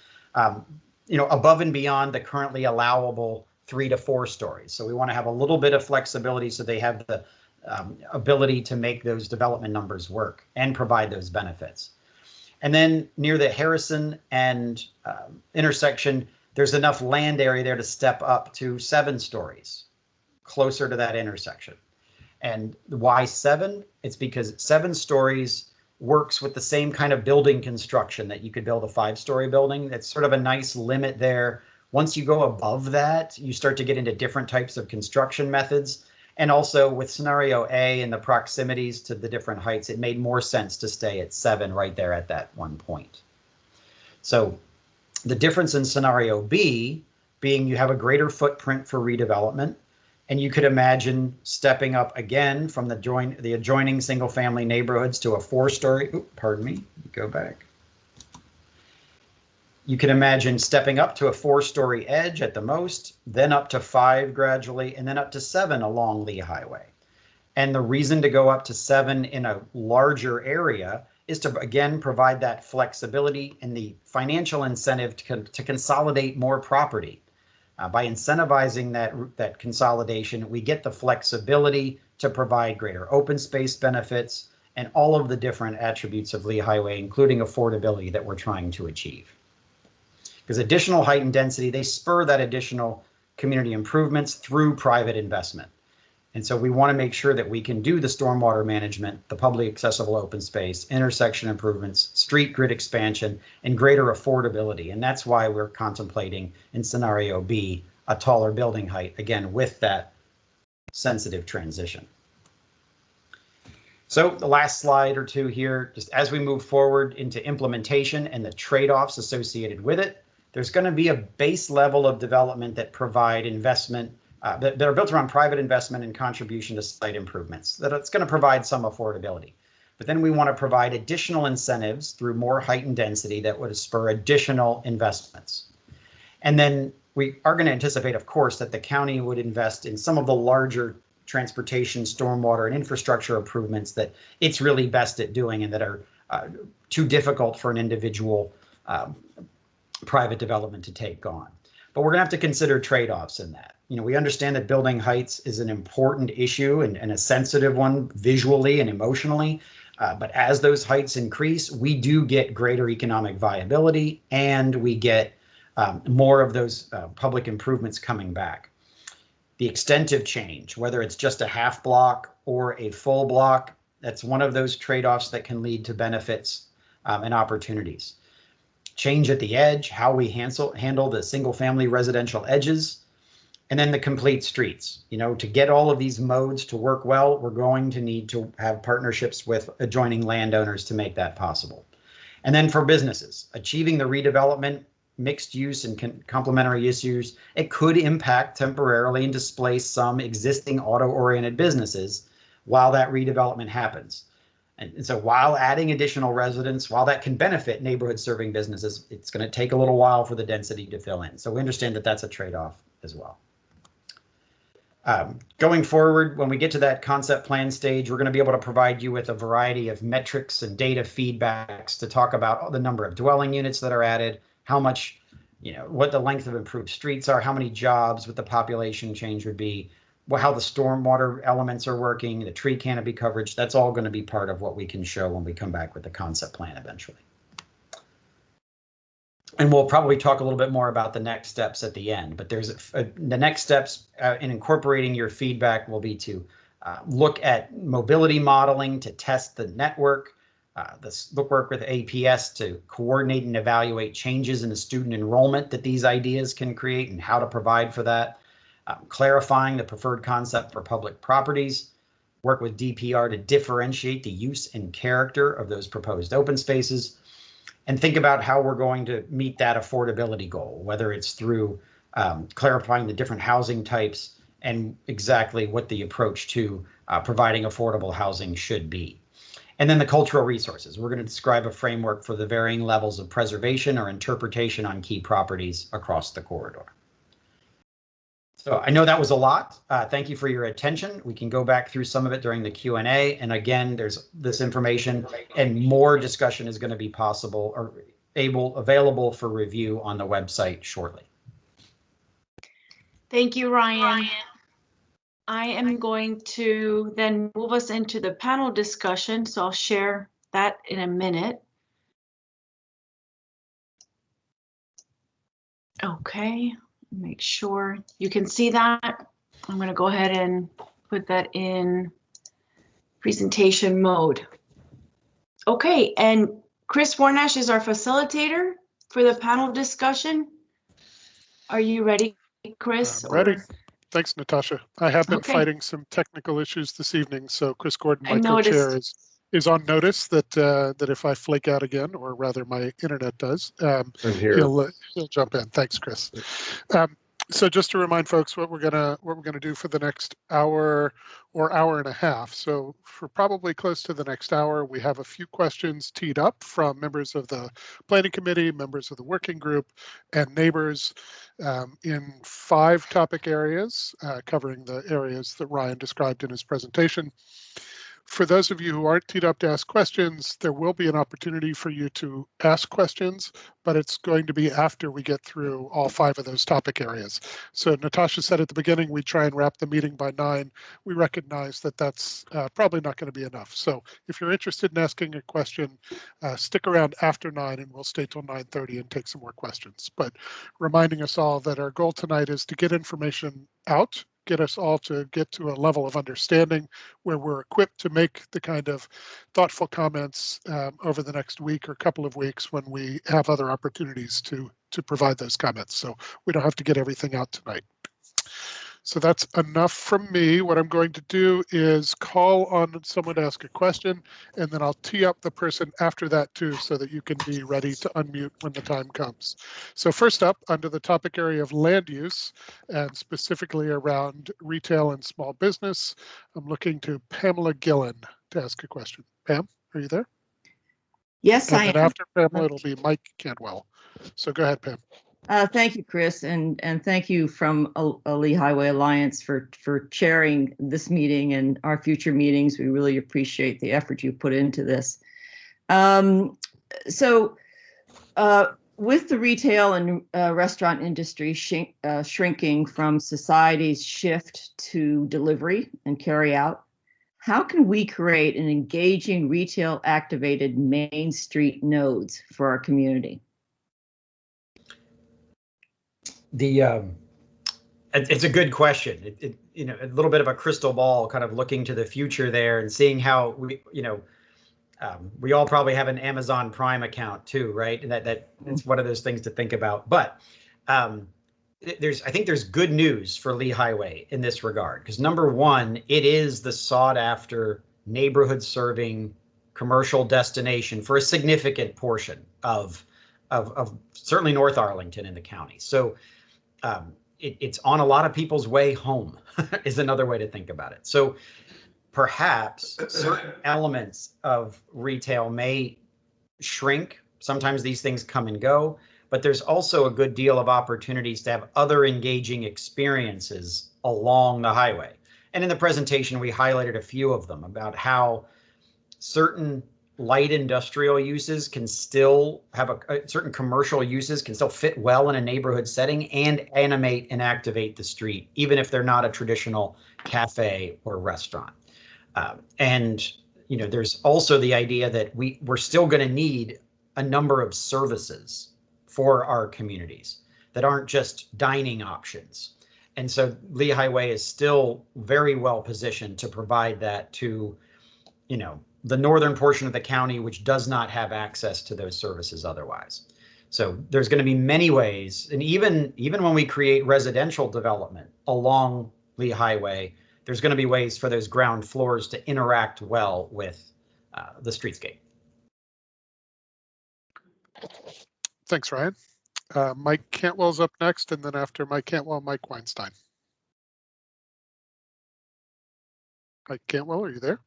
Above and beyond the currently allowable 3 to 4 stories. So we want to have a little bit of flexibility so they have the ability to make those development numbers work and provide those benefits. And then near the Harrison and intersection, there's enough land area there to step up to 7 stories closer to that intersection. And why 7? It's because 7 stories works with the same kind of building construction that you could build a 5-story building. That's sort of a nice limit there. Once you go above that, you start to get into different types of construction methods. And also with scenario A and the proximities to the different heights, it made more sense to stay at 7 right there at that one point. So the difference in scenario B being you have a greater footprint for redevelopment. And you could imagine stepping up again from the adjoining single family neighborhoods to a 4-story, pardon me, go back. You can imagine stepping up to a 4-story edge at the most, then up to 5 gradually, and then up to 7 along Lee Highway. And the reason to go up to 7 in a larger area is to, again, provide that flexibility and the financial incentive to consolidate more property. By incentivizing that consolidation, we get the flexibility to provide greater open space benefits and all of the different attributes of Lee Highway, including affordability that we're trying to achieve. Because additional height and density, they spur that additional community improvements through private investment. And so we want to make sure that we can do the stormwater management, the publicly accessible open space, intersection improvements, street grid expansion, and greater affordability. And that's why we're contemplating in scenario B, a taller building height, again, with that sensitive transition. So the last slide or two here, just as we move forward into implementation and the trade-offs associated with it, there's going to be a base level of development that provide investment that are built around private investment and contribution to site improvements, that it's going to provide some affordability. But then we want to provide additional incentives through more height and density that would spur additional investments. And then we are going to anticipate, of course, that the county would invest in some of the larger transportation, stormwater, and infrastructure improvements that it's really best at doing and that are too difficult for an individual private development to take on. But we're going to have to consider trade-offs in that. You know, we understand that building heights is an important issue and a sensitive one visually and emotionally. But as those heights increase, we do get greater economic viability and we get more of those public improvements coming back. The extent of change, whether it's just a half block or a full block, that's one of those trade-offs that can lead to benefits and opportunities. Change at the edge, how we handle the single family residential edges, and then the complete streets. You know, to get all of these modes to work well, we're going to need to have partnerships with adjoining landowners to make that possible. And then for businesses, achieving the redevelopment, mixed use and complementary issues, it could impact temporarily and displace some existing auto-oriented businesses while that redevelopment happens. And so while adding additional residents, while that can benefit neighborhood serving businesses, it's going to take a little while for the density to fill in. So we understand that that's a trade-off as well. Going forward, when we get to that concept plan stage, we're going to be able to provide you with a variety of metrics and data feedbacks to talk about the number of dwelling units that are added, how much, you know, what the length of improved streets are, how many jobs, what the population change would be, how the stormwater elements are working, the tree canopy coverage. That's all going to be part of what we can show when we come back with the concept plan eventually. And we'll probably talk a little bit more about the next steps at the end, but there's the next steps in incorporating your feedback will be to look at mobility modeling to test the network, work with APS to coordinate and evaluate changes in the student enrollment that these ideas can create and how to provide for that, clarifying the preferred concept for public properties, work with DPR to differentiate the use and character of those proposed open spaces, and think about how we're going to meet that affordability goal, whether it's through clarifying the different housing types and exactly what the approach to providing affordable housing should be. And then the cultural resources. We're going to describe a framework for the varying levels of preservation or interpretation on key properties across the corridor. So I know that was a lot. Thank you for your attention. We can go back through some of it during the Q&A. And again, there's this information and more discussion is going to be possible or available for review on the website shortly. Thank you, Ryan. I am going to then move us into the panel discussion. So I'll share that in a minute. Okay. Make sure you can see that. I'm going to go ahead and put that in presentation mode. Okay, and Chris Warnash is our facilitator for the panel discussion. Are you ready, Chris? I'm ready. Thanks, Natasha. I have been fighting some technical issues this evening, so Chris Gordon, my co-chair, is on notice that that if I flake out again, or rather my internet does, he'll jump in. Thanks, Chris. So just to remind folks what we're gonna do for the next hour or hour and a half. So for probably close to the next hour, we have a few questions teed up from members of the planning committee, members of the working group, and neighbors in 5 topic areas, covering the areas that Ryan described in his presentation. For those of you who aren't teed up to ask questions, there will be an opportunity for you to ask questions, but it's going to be after we get through all 5 of those topic areas. So Natasha said at the beginning, we try and wrap the meeting by 9. We recognize that that's probably not going to be enough. So if you're interested in asking a question, stick around after 9 and we'll stay till 9:30 and take some more questions. But reminding us all that our goal tonight is to get information out, get us all to get to a level of understanding where we're equipped to make the kind of thoughtful comments over the next week or couple of weeks when we have other opportunities to provide those comments. So we don't have to get everything out tonight. So that's enough from me. What I'm going to do is call on someone to ask a question, and then I'll tee up the person after that too, so that you can be ready to unmute when the time comes. So first up, under the topic area of land use, and specifically around retail and small business, I'm looking to Pamela Gillen to ask a question. Pam, are you there? Yes, I am. And then after Pamela, it'll be Mike Cantwell. So go ahead, Pam. Thank you, Chris, and thank you from Lee Highway Alliance for chairing this meeting and our future meetings. We really appreciate the effort you put into this. So with the retail and restaurant industry shrinking from society's shift to delivery and carry out, how can we create an engaging retail activated Main Street nodes for our community? It's a good question. You know, a little bit of a crystal ball, kind of looking to the future there and seeing how we all probably have an Amazon Prime account too, right? And that it's one of those things to think about. But I think there's good news for Lee Highway in this regard, because number one, it is the sought after neighborhood serving commercial destination for a significant portion of certainly North Arlington in the county. So it's on a lot of people's way home is another way to think about it. So perhaps certain elements of retail may shrink. Sometimes these things come and go, but there's also a good deal of opportunities to have other engaging experiences along the highway. And in the presentation, we highlighted a few of them about how certain light industrial uses can still have certain commercial uses can still fit well in a neighborhood setting and animate and activate the street, even if they're not a traditional cafe or restaurant. And there's also the idea that we're still going to need a number of services for our communities that aren't just dining options. And so Lee Highway is still very well positioned to provide that to, the northern portion of the county, which does not have access to those services otherwise. So there's going to be many ways, and even when we create residential development along Lee Highway, there's going to be ways for those ground floors to interact well with the streetscape. Thanks, Ryan. Mike Cantwell's up next, and then after Mike Cantwell, Mike Weinstein. Mike Cantwell, are you there?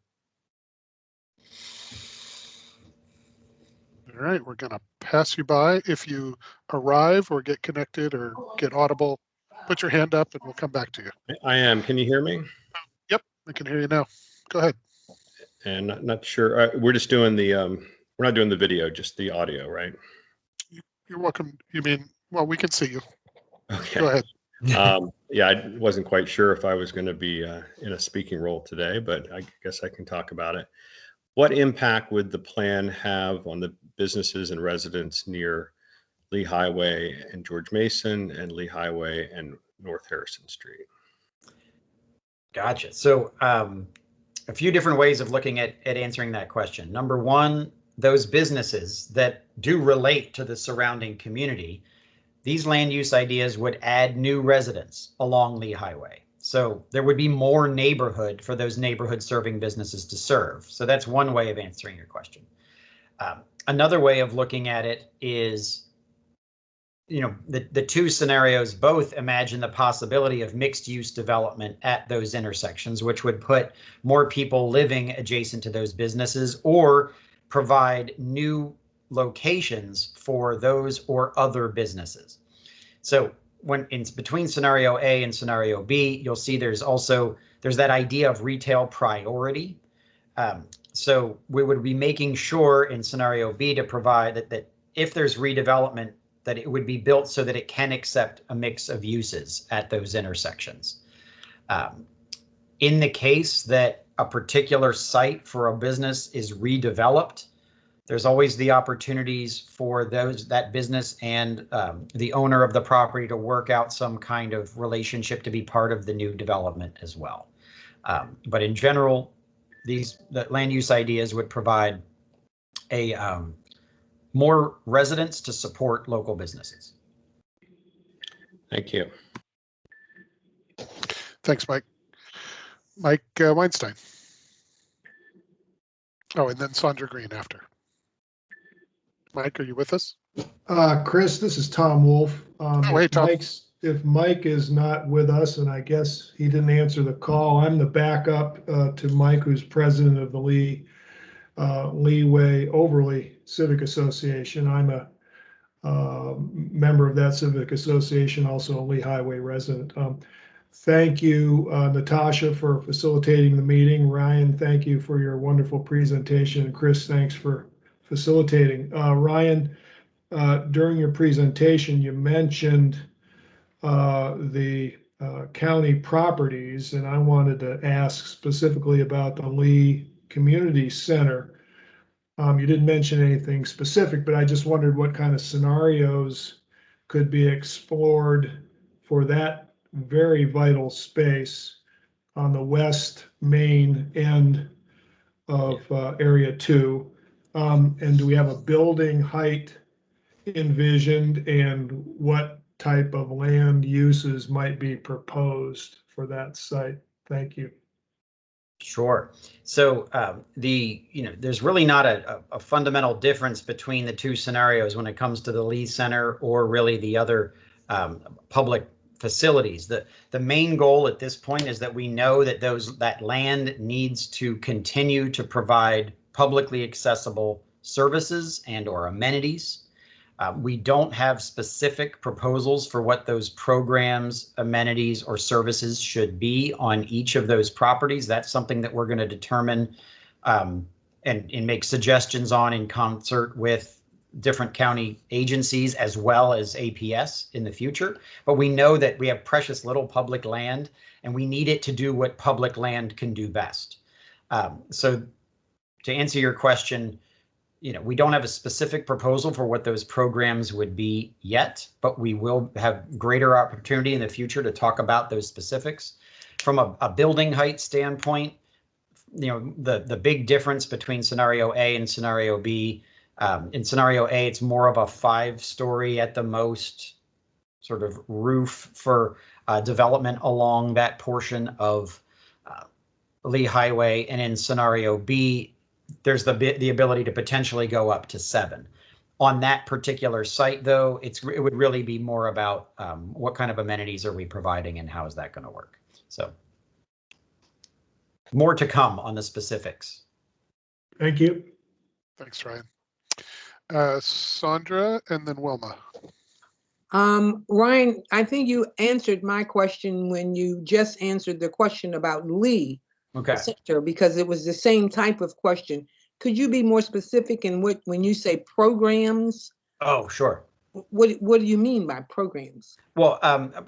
All right, we're going to pass you by. If you arrive or get connected or get audible, put your hand up and we'll come back to you. I am. Can you hear me? Yep, I can hear you now. Go ahead. And not sure. We're just doing the, we're not doing the video, just the audio, right? You're welcome. You mean, well, we can see you. Okay. Go ahead. Yeah, I wasn't quite sure if I was going to be in a speaking role today, but I guess I can talk about it. What impact would the plan have on the businesses and residents near Lee Highway and George Mason and Lee Highway and North Harrison Street? Gotcha. So a few different ways of looking at answering that question. Number one, those businesses that do relate to the surrounding community, these land use ideas would add new residents along Lee Highway. So there would be more neighborhood for those neighborhood serving businesses to serve. So that's one way of answering your question. Another way of looking at it is, the two scenarios both imagine the possibility of mixed use development at those intersections, which would put more people living adjacent to those businesses or provide new locations for those or other businesses. So when in between scenario A and scenario B, you'll see there's that idea of retail priority. So we would be making sure in scenario B to provide that if there's redevelopment, that it would be built so that it can accept a mix of uses at those intersections. In the case that a particular site for a business is redeveloped, there's always the opportunities for that business and the owner of the property to work out some kind of relationship to be part of the new development as well. But in general, the land use ideas would provide a more residents to support local businesses. Thank you. Thanks, Mike. Mike Weinstein. Oh, and then Sandra Green after. Mike, are you with us? Chris, this is Tom Wolf. Hey, Tom. If Mike is not with us, and I guess he didn't answer the call, I'm the backup to Mike, who's president of the Leeway Overley Civic Association. I'm a member of that civic association, also a Lee Highway resident. Thank you, Natasha, for facilitating the meeting. Ryan, thank you for your wonderful presentation. And Chris, thanks for facilitating. Ryan, during your presentation, you mentioned the county properties, and I wanted to ask specifically about the Lee Community Center. You didn't mention anything specific, but I just wondered what kind of scenarios could be explored for that very vital space on the west main end of Area 2. And do we have a building height envisioned, and what type of land uses might be proposed for that site? Thank you. Sure. So there's really not a fundamental difference between the two scenarios when it comes to the Lee Center or really the other public facilities. The main goal at this point is that we know that that land needs to continue to provide publicly accessible services and or amenities. We don't have specific proposals for what those programs, amenities, or services should be on each of those properties. That's something that we're going to determine and make suggestions on in concert with different county agencies as well as APS in the future. But we know that we have precious little public land, and we need it to do what public land can do best. So to answer your question, we don't have a specific proposal for what those programs would be yet, but we will have greater opportunity in the future to talk about those specifics. From a building height standpoint, the big difference between scenario A and scenario B, in scenario A, it's more of a 5-story at the most sort of roof for development along that portion of Lee Highway. And in scenario B, there's the ability to potentially go up to 7. On that particular site, though, it would really be more about what kind of amenities are we providing and how is that going to work. So more to come on the specifics. Thank you. Thanks, Ryan. Sandra and then Wilma. Ryan, I think you answered my question when you just answered the question about Lee. Okay. Center, because it was the same type of question. Could you be more specific in when you say programs? Oh, sure. What do you mean by programs? Well,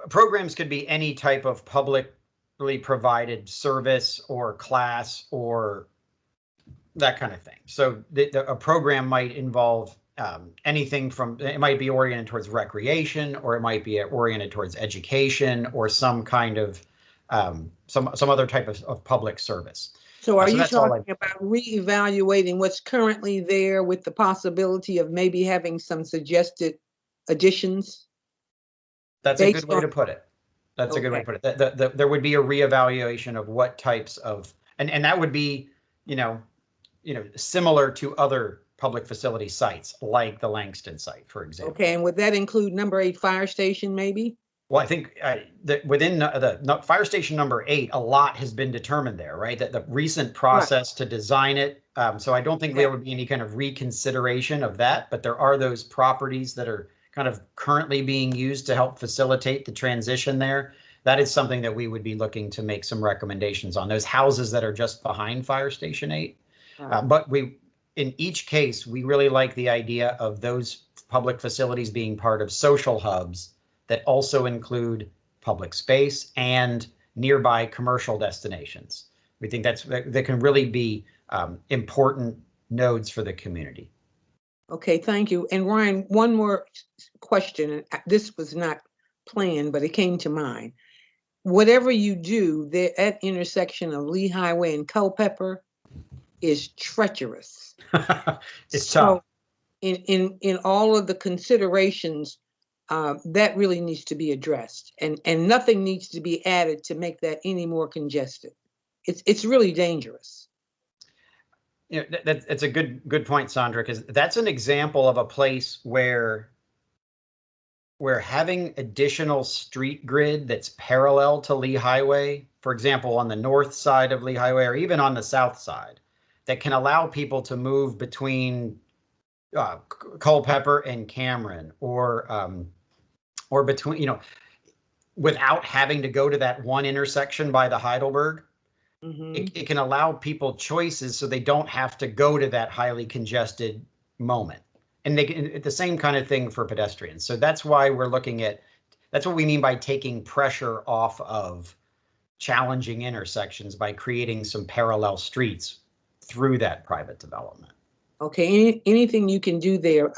programs could be any type of publicly provided service or class or that kind of thing. So a program might involve anything from, it might be oriented towards recreation, or it might be oriented towards education, or some kind of some other type of public service. So are you talking about reevaluating what's currently there with the possibility of maybe having some suggested additions? That's a good way to put it. That's a good way to put it. There would be a reevaluation of what types of, and that would be, similar to other public facility sites like the Langston site, for example. Okay, and would that include number 8 fire station maybe? Well, I think that within the fire station number 8, a lot has been determined there, right? That the recent process to design it. So I don't think there would be any kind of reconsideration of that, but there are those properties that are kind of currently being used to help facilitate the transition there. that is something that we would be looking to make some recommendations on, those houses that are just behind Fire Station 8. But in each case, we really like the idea of those public facilities being part of social hubs that also include public space and nearby commercial destinations. We think that can really be important nodes for the community. Okay, thank you. And Ryan, one more question. This was not planned, but it came to mind. Whatever you do there at intersection of Lee Highway and Culpeper is treacherous. It's tough. In all of the considerations, that really needs to be addressed, and nothing needs to be added to make that any more congested. It's really dangerous. You know, that's a good point, Sandra, because that's an example of a place where having additional street grid that's parallel to Lee Highway, for example, on the north side of Lee Highway or even on the south side, that can allow people to move between Culpeper and Cameron, or between, you know, without having to go to that one intersection by the Heidelberg. It can allow people choices so they don't have to go to that highly congested moment. And they can, the same kind of thing for pedestrians. So that's why we're looking at, that's what we mean by taking pressure off of challenging intersections by creating some parallel streets through that private development. Okay, anything you can do there,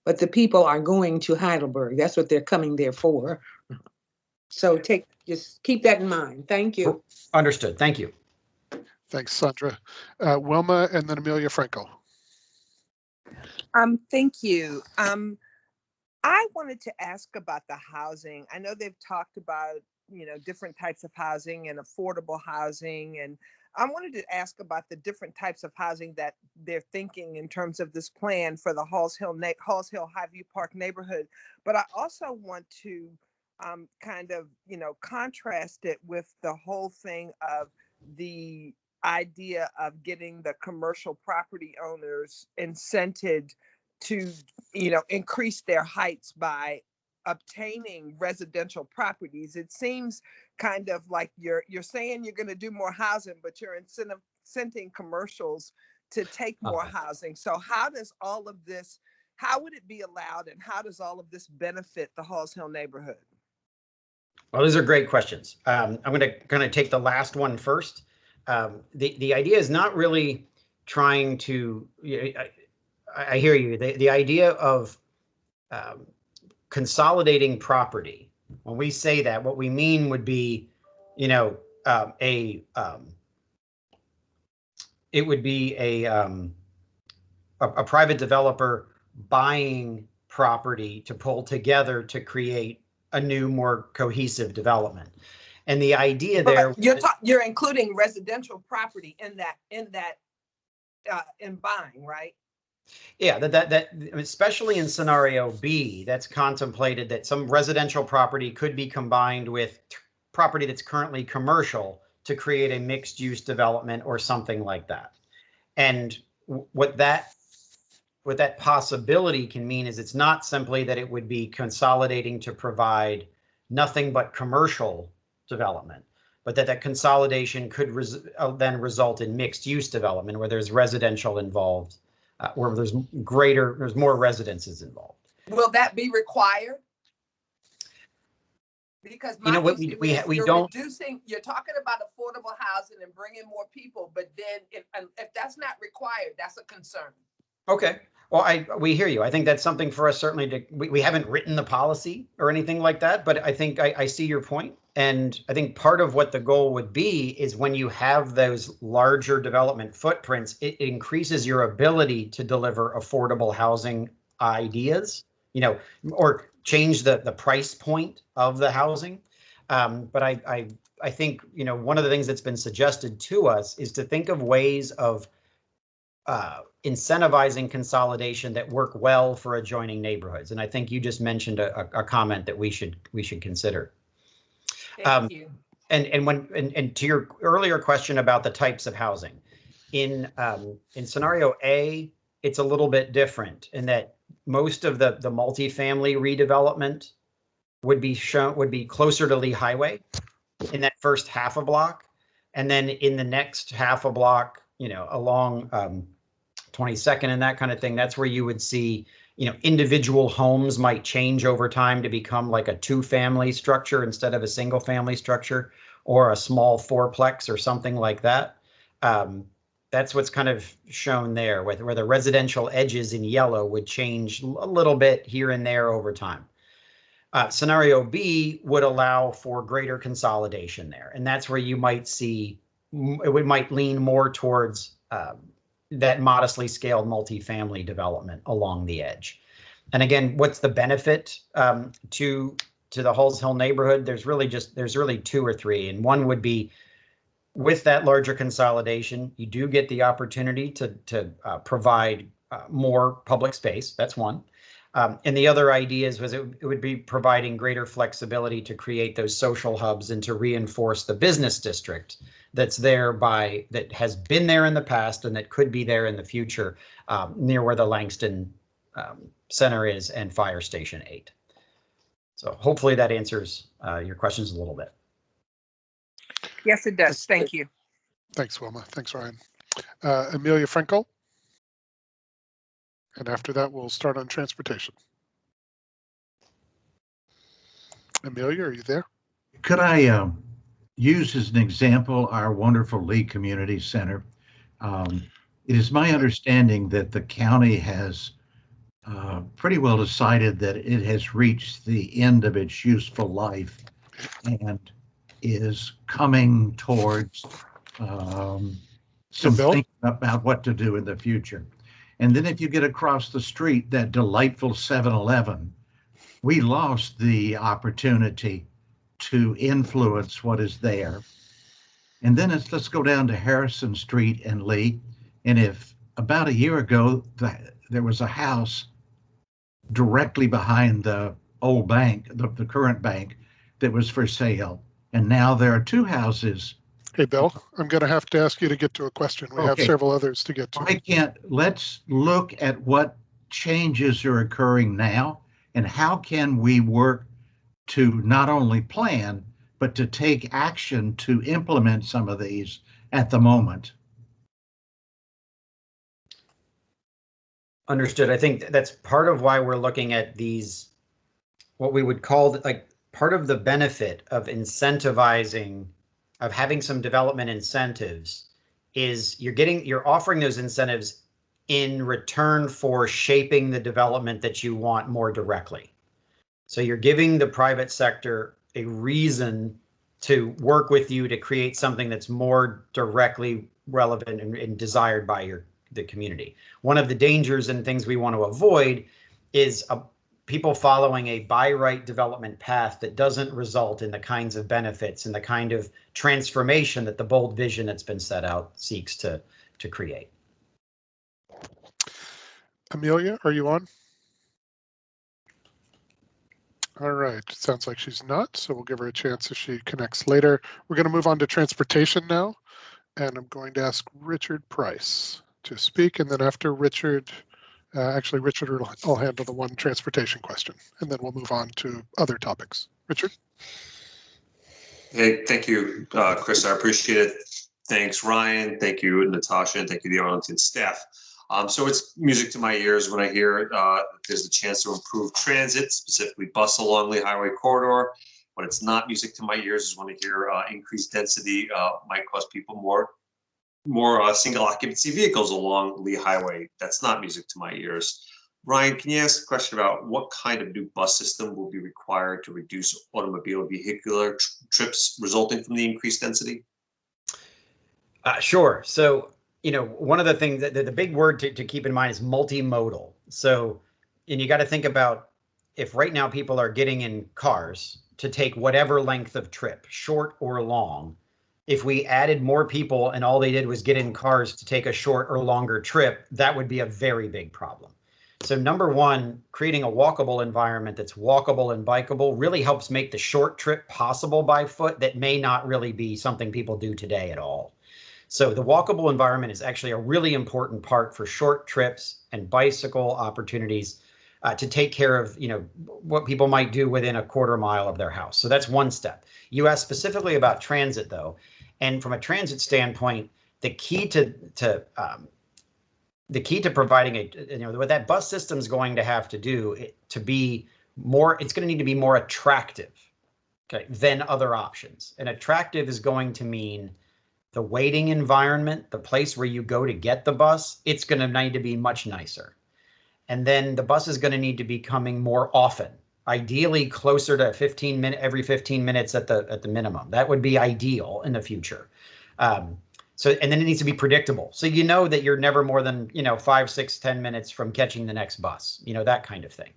but the people are going to Heidelberg. That's what they're coming there for. So just keep that in mind. Thank you. Understood. Thank you. Thanks, Sandra. Wilma and then Amelia Franco. Thank you. I wanted to ask about the housing. I know they've talked about, you know, different types of housing and affordable housing, and I wanted to ask about the different types of housing that they're thinking in terms of this plan for the Halls Hill Highview Park neighborhood. But I also want to kind of, you know, contrast it with the whole thing of the idea of getting the commercial property owners incented to, you know, increase their heights by obtaining residential properties. It seems kind of like you're saying you're going to do more housing, but you're incenting commercials to take more housing. So how does all of this, how would it be allowed, and how does all of this benefit the Halls Hill neighborhood? Well, those are great questions. I'm going to take the last one first. The idea is not really trying to, I hear you, the idea of consolidating property. When we say that, what we mean would be, you know, it would be a private developer buying property to pull together to create a new, more cohesive development. And the idea there, you're including residential property in buying, right? Yeah, that especially in scenario B, that's contemplated that some residential property could be combined with property that's currently commercial to create a mixed use development or something like that. And what that possibility can mean is it's not simply that it would be consolidating to provide nothing but commercial development, but that consolidation could then result in mixed use development where there's residential involved, where there's more residences involved. Will that be required? Because you know what, we don't. You're talking about affordable housing and bringing more people, but then if that's not required, that's a concern. Okay. Well, we hear you. I think that's something for us certainly to, we haven't written the policy or anything like that, but I think I see your point. And I think part of what the goal would be is when you have those larger development footprints, it increases your ability to deliver affordable housing ideas, you know, or change the price point of the housing. But I think, you know, one of the things that's been suggested to us is to think of ways of incentivizing consolidation that work well for adjoining neighborhoods. And I think you just mentioned a comment that we should consider. Thank you. And to your earlier question about the types of housing, in scenario A, it's a little bit different in that most of the multifamily redevelopment would be closer to Lee Highway, in that first half a block. And then in the next half a block, along 22nd and that kind of thing, that's where you would see, individual homes might change over time to become like a 2-family structure instead of a single family structure, or a small 4-plex or something like that. That's what's kind of shown there, where the residential edges in yellow would change a little bit here and there over time. Scenario B would allow for greater consolidation there. And that's where you might see, it might lean more towards that modestly scaled multifamily development along the edge. And again, what's the benefit to the Halls Hill neighborhood? There's really 2 or 3. And one would be, with that larger consolidation, you do get the opportunity to provide more public space. That's one. And the other ideas was it would be providing greater flexibility to create those social hubs and to reinforce the business district that's there that has been there in the past and that could be there in the future, near where the Langston Center is and Fire Station 8. So hopefully that answers your questions a little bit. Yes, it does. Thank you. Thanks, Wilma. Thanks, Ryan. Amelia Frankel. And after that, we'll start on transportation. Amelia, are you there? Could I use as an example our wonderful Lee Community Center? It is my understanding that the county has pretty well decided that it has reached the end of its useful life and is coming towards some thinking about what to do in the future. And then if you get across the street, that delightful 7-Eleven, we lost the opportunity to influence what is there. And then let's go down to Harrison Street and Lee. And if about a year ago, there was a house directly behind the old bank, the current bank, that was for sale. And now there are 2 houses. Hey, Bill, I'm going to have to ask you to get to a question. We have several others to get to. Let's look at what changes are occurring now and how can we work to not only plan, but to take action to implement some of these at the moment. Understood. I think that's part of why we're looking at these, what we would call part of the benefit of incentivizing, of having some development incentives, is you're offering those incentives in return for shaping the development that you want more directly. So you're giving the private sector a reason to work with you to create something that's more directly relevant and desired by the community. One of the dangers and things we want to avoid is people following a by right development path that doesn't result in the kinds of benefits and the kind of transformation that the bold vision that's been set out seeks to create. Amelia, are you on? All right, sounds like she's not, so we'll give her a chance if she connects later. We're going to move on to transportation now, and I'm going to ask Richard Price to speak, and then after Richard, Richard will handle the one transportation question, and then we'll move on to other topics. Richard? Hey, thank you, Chris. I appreciate it. Thanks, Ryan. Thank you, Natasha, and thank you, the Arlington staff. So it's music to my ears when I hear there's a chance to improve transit, specifically bus along Lee Highway corridor. When it's not music to my ears is when I hear increased density might cause people more single occupancy vehicles along Lee Highway. That's not music to my ears. Ryan, can you ask a question about what kind of new bus system will be required to reduce automobile vehicular trips resulting from the increased density? Sure. So, one of the things that the big word to keep in mind is multimodal. So, and you got to think about, if right now people are getting in cars to take whatever length of trip, short or long, if we added more people and all they did was get in cars to take a short or longer trip, that would be a very big problem. So number one, creating a walkable environment that's walkable and bikeable really helps make the short trip possible by foot that may not really be something people do today at all. So the walkable environment is actually a really important part for short trips and bicycle opportunities. to take care of, what people might do within a quarter mile of their house. So that's one step. You asked specifically about transit, though, and from a transit standpoint, the key to providing what that bus system is going to have to do to be more, it's going to need to be more attractive, okay, than other options. And attractive is going to mean the waiting environment, the place where you go to get the bus, it's going to need to be much nicer. And then the bus is going to need to be coming more often, ideally closer to every 15 minutes at the minimum. That would be ideal in the future. And then it needs to be predictable. So you know that you're never more than 5, 6, 10 minutes from catching the next bus, that kind of thing.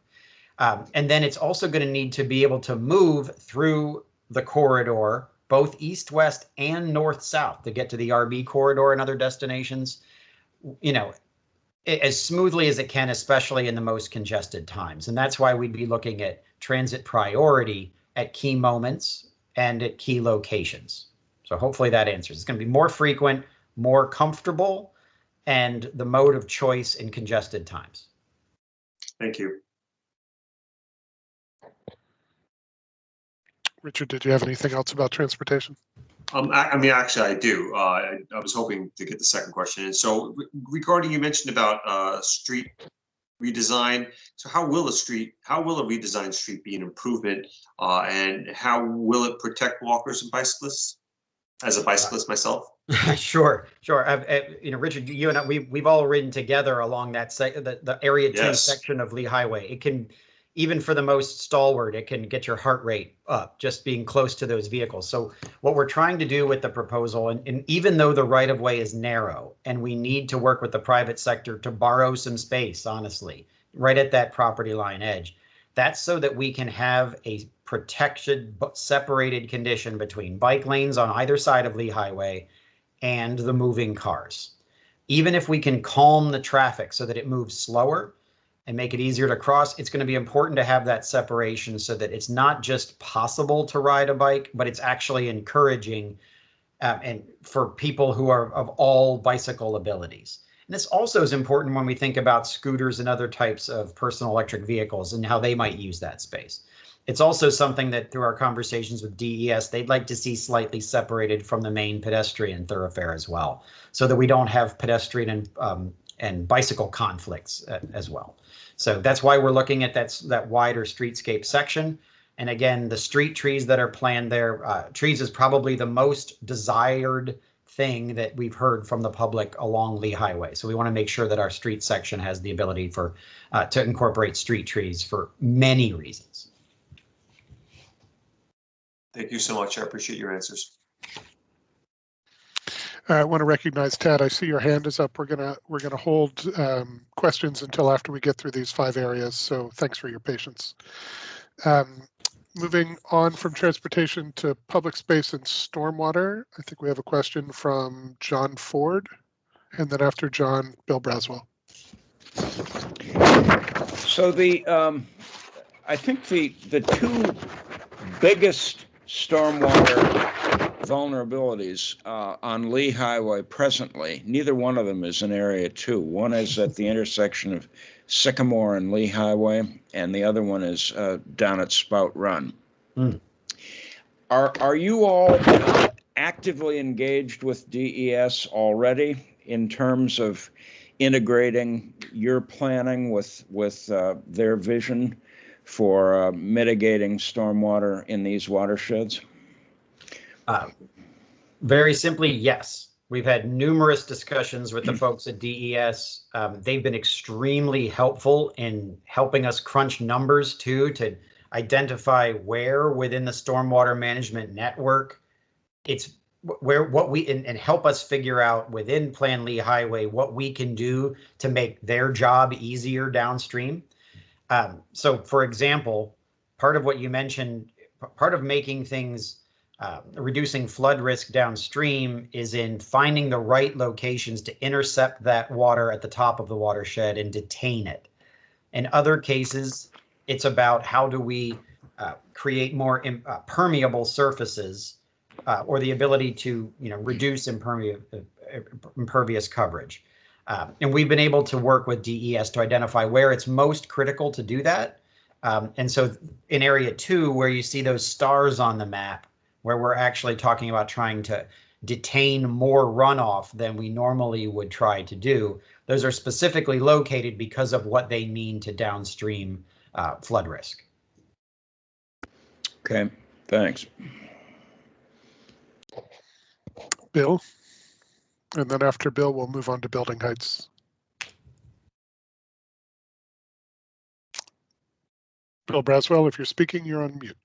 And then it's also going to need to be able to move through the corridor, both east-west and north-south, to get to the RB corridor and other destinations, as smoothly as it can, especially in the most congested times. And that's why we'd be looking at transit priority at key moments and at key locations. So hopefully that answers. It's going to be more frequent, more comfortable, and the mode of choice in congested times. Thank you. Richard, did you have anything else about transportation? Actually, I do. I was hoping to get the second question. And so regarding, you mentioned about street redesign. So how will a redesigned street be an improvement? And how will it protect walkers and bicyclists? As a bicyclist myself. Sure. Richard, you and I, we've all ridden together along that the Area 2 section of Lee Highway. It can, even for the most stalwart, it can get your heart rate up just being close to those vehicles. So what we're trying to do with the proposal, and even though the right of way is narrow and we need to work with the private sector to borrow some space, honestly, right at that property line edge, that's so that we can have a protected but separated condition between bike lanes on either side of Lee Highway and the moving cars. Even if we can calm the traffic so that it moves slower and make it easier to cross, it's going to be important to have that separation so that it's not just possible to ride a bike, but it's actually encouraging and for people who are of all bicycle abilities. And this also is important when we think about scooters and other types of personal electric vehicles and how they might use that space. It's also something that through our conversations with DES, they'd like to see slightly separated from the main pedestrian thoroughfare as well, so that we don't have pedestrian and bicycle conflicts as well. So that's why we're looking at that wider streetscape section. And again, the street trees that are planned there, trees is probably the most desired thing that we've heard from the public along Lee Highway. So we want to make sure that our street section has the ability to incorporate street trees for many reasons. Thank you so much. I appreciate your answers. I want to recognize Tad. I see your hand is up. We're gonna hold questions until after we get through these 5 areas. So thanks for your patience. Moving on from transportation to public space and stormwater, I think we have a question from John Ford, and then after John, Bill Braswell. So I think the 2 biggest stormwater vulnerabilities on Lee Highway presently, neither one of them is in Area 2. One is at the intersection of Sycamore and Lee Highway, and the other one is down at Spout Run. Are you all actively engaged with DES already in terms of integrating your planning with their vision for mitigating stormwater in these watersheds? Very simply, yes. We've had numerous discussions with the folks at DES. They've been extremely helpful in helping us crunch numbers too, to identify where within the stormwater management network it's and help us figure out within Plan Lee Highway what we can do to make their job easier downstream. So for example, part of what you mentioned, part of making things reducing flood risk downstream is in finding the right locations to intercept that water at the top of the watershed and detain it. In other cases, it's about how do we create more permeable surfaces or the ability to reduce impervious coverage. And we've been able to work with DES to identify where it's most critical to do that. And so in area 2, where you see those stars on the map, where we're actually talking about trying to detain more runoff than we normally would try to do, those are specifically located because of what they mean to downstream flood risk. Okay, thanks. Bill? And then after Bill, we'll move on to building heights. Bill Braswell, if you're speaking, you're on mute.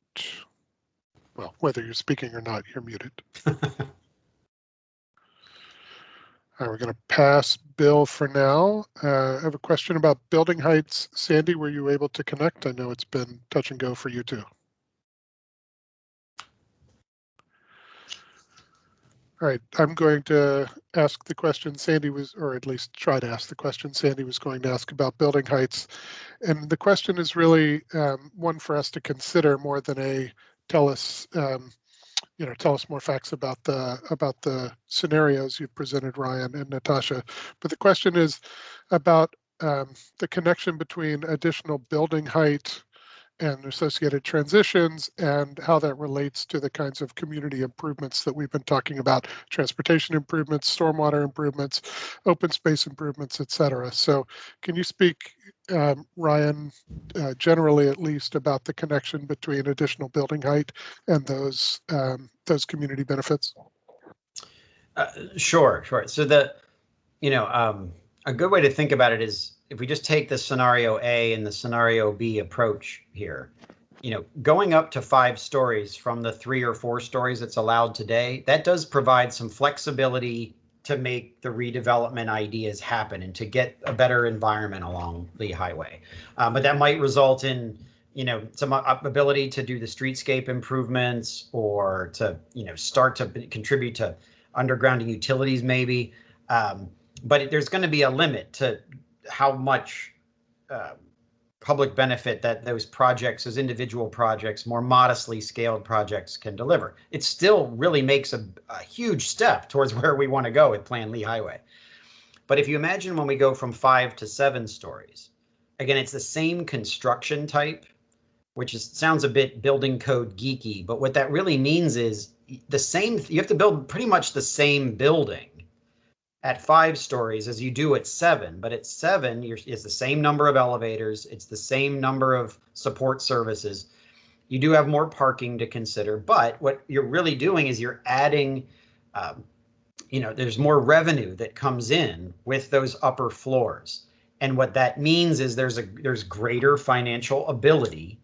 Well, whether you're speaking or not, you're muted. All right, we're going to pass Bill for now. I have a question about building heights. Sandy, were you able to connect? I know it's been touch and go for you too. All right, I'm going to ask the question Sandy was, or at least try to ask the question Sandy was going to ask about building heights. And the question is really one for us to consider more than a tell us, tell us more facts about the scenarios you've presented, Ryan and Natasha. But the question is about the connection between additional building height and associated transitions and how that relates to the kinds of community improvements that we've been talking about: transportation improvements, stormwater improvements, open space improvements, et cetera. So can you speak, Ryan, generally at least, about the connection between additional building height and those community benefits? Sure. So a good way to think about it is, if we just take the scenario A and the scenario B approach here, going up to 5 stories from the 3 or 4 stories that's allowed today, that does provide some flexibility to make the redevelopment ideas happen and to get a better environment along Lee Highway. But that might result in, some ability to do the streetscape improvements, or to, start to contribute to undergrounding utilities maybe. But there's going to be a limit to how much public benefit that those projects, those individual projects, more modestly scaled projects, can deliver. It still really makes a huge step towards where we want to go with Plan Lee Highway. But if you imagine when we go from 5 to 7 stories, again, it's the same construction type, which sounds a bit building code geeky, but what that really means is you have to build pretty much the same building at 5 stories as you do at 7, but at 7, it's the same number of elevators, it's the same number of support services. You do have more parking to consider, but what you're really doing is you're adding, there's more revenue that comes in with those upper floors. And what that means is there's greater financial ability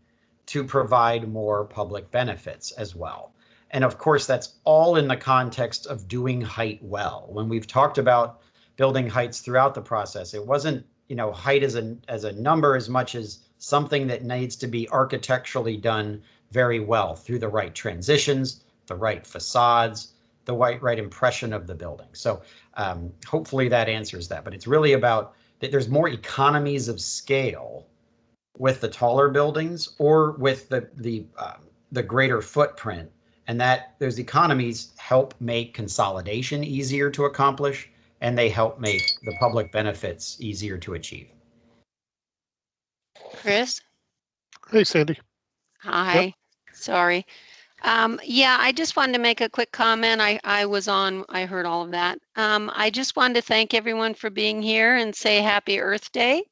to provide more public benefits as well. And of course, that's all in the context of doing height well. When we've talked about building heights throughout the process, it wasn't, height as a number as much as something that needs to be architecturally done very well through the right transitions, the right facades, the right impression of the building. So hopefully that answers that. But it's really about that there's more economies of scale with the taller buildings or with the greater footprint. And that those economies help make consolidation easier to accomplish, and they help make the public benefits easier to achieve. Chris? Hey, Sandy. Hi. Yep. Sorry. Yeah, I just wanted to make a quick comment. I heard all of that. I just wanted to thank everyone for being here and say Happy Earth Day.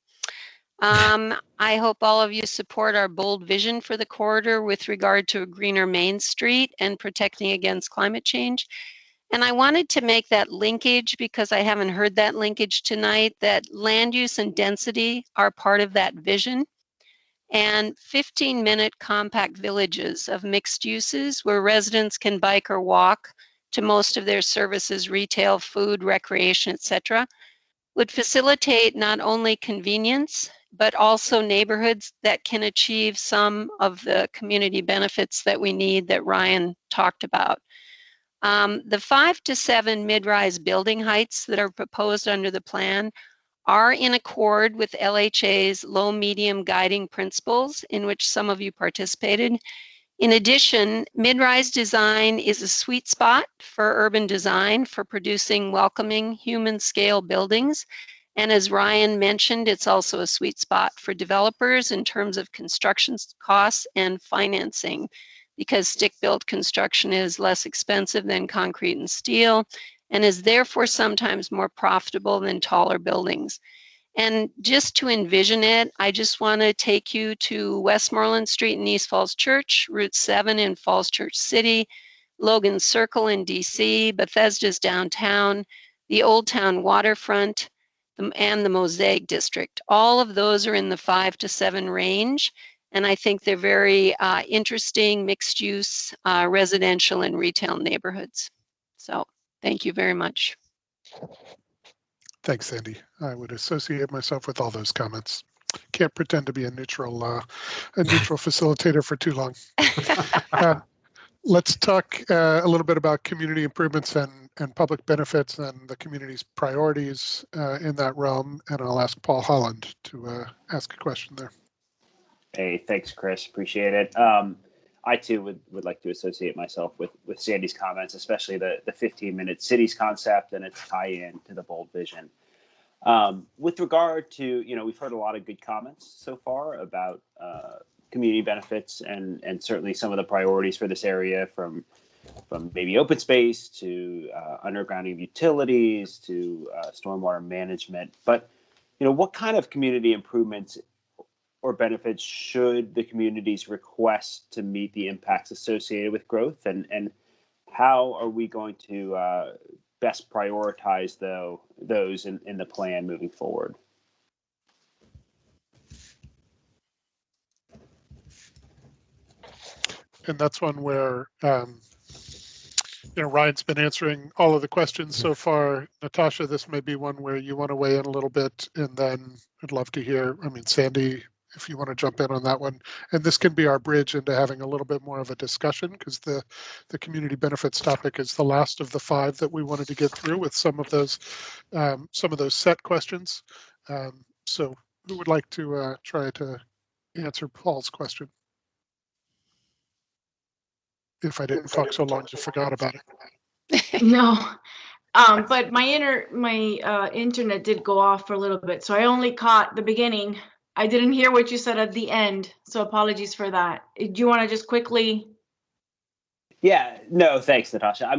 I hope all of you support our bold vision for the corridor with regard to a greener Main Street and protecting against climate change. And I wanted to make that linkage, because I haven't heard that linkage tonight, that land use and density are part of that vision. And 15-minute compact villages of mixed uses where residents can bike or walk to most of their services, retail, food, recreation, etc., would facilitate not only convenience, but also neighborhoods that can achieve some of the community benefits that we need that Ryan talked about. The 5 to 7 mid-rise building heights that are proposed under the plan are in accord with LHA's low-medium guiding principles, in which some of you participated. In addition, mid-rise design is a sweet spot for urban design for producing welcoming human-scale buildings And as Ryan mentioned, it's also a sweet spot for developers in terms of construction costs and financing, because stick-built construction is less expensive than concrete and steel and is therefore sometimes more profitable than taller buildings. And just to envision it, I just want to take you to Westmoreland Street in East Falls Church, Route 7 in Falls Church City, Logan Circle in DC, Bethesda's downtown, the Old Town waterfront, and the Mosaic District. All of those are in the 5 to 7 range. And I think they're very interesting mixed use residential and retail neighborhoods. So thank you very much. Thanks, Sandy. I would associate myself with all those comments. Can't pretend to be a neutral facilitator for too long. Let's talk a little bit about community improvements and public benefits and the community's priorities in that realm. And I'll ask Paul Holland to ask a question there. Hey, thanks, Chris. Appreciate it. I too would like to associate myself with Sandy's comments, especially the 15-minute cities concept and its tie-in to the bold vision. With regard to, we've heard a lot of good comments so far about community benefits and certainly some of the priorities for this area, from maybe open space to undergrounding utilities to stormwater management. But, what kind of community improvements or benefits should the communities request to meet the impacts associated with growth, and how are we going to best prioritize those in the plan moving forward? And that's one where Ryan's been answering all of the questions so far. Natasha, this may be one where you want to weigh in a little bit, and then I'd love to hear, Sandy, if you want to jump in on that one. And this can be our bridge into having a little bit more of a discussion, because the community benefits topic is the last of the 5 that we wanted to get through with some of those set questions. So who would like to try to answer Paul's question? If I didn't talk so long, you forgot about it. No, but my internet did go off for a little bit, so I only caught the beginning. I didn't hear what you said at the end, so apologies for that. Do you want to just quickly? Yeah, no, thanks, Natasha.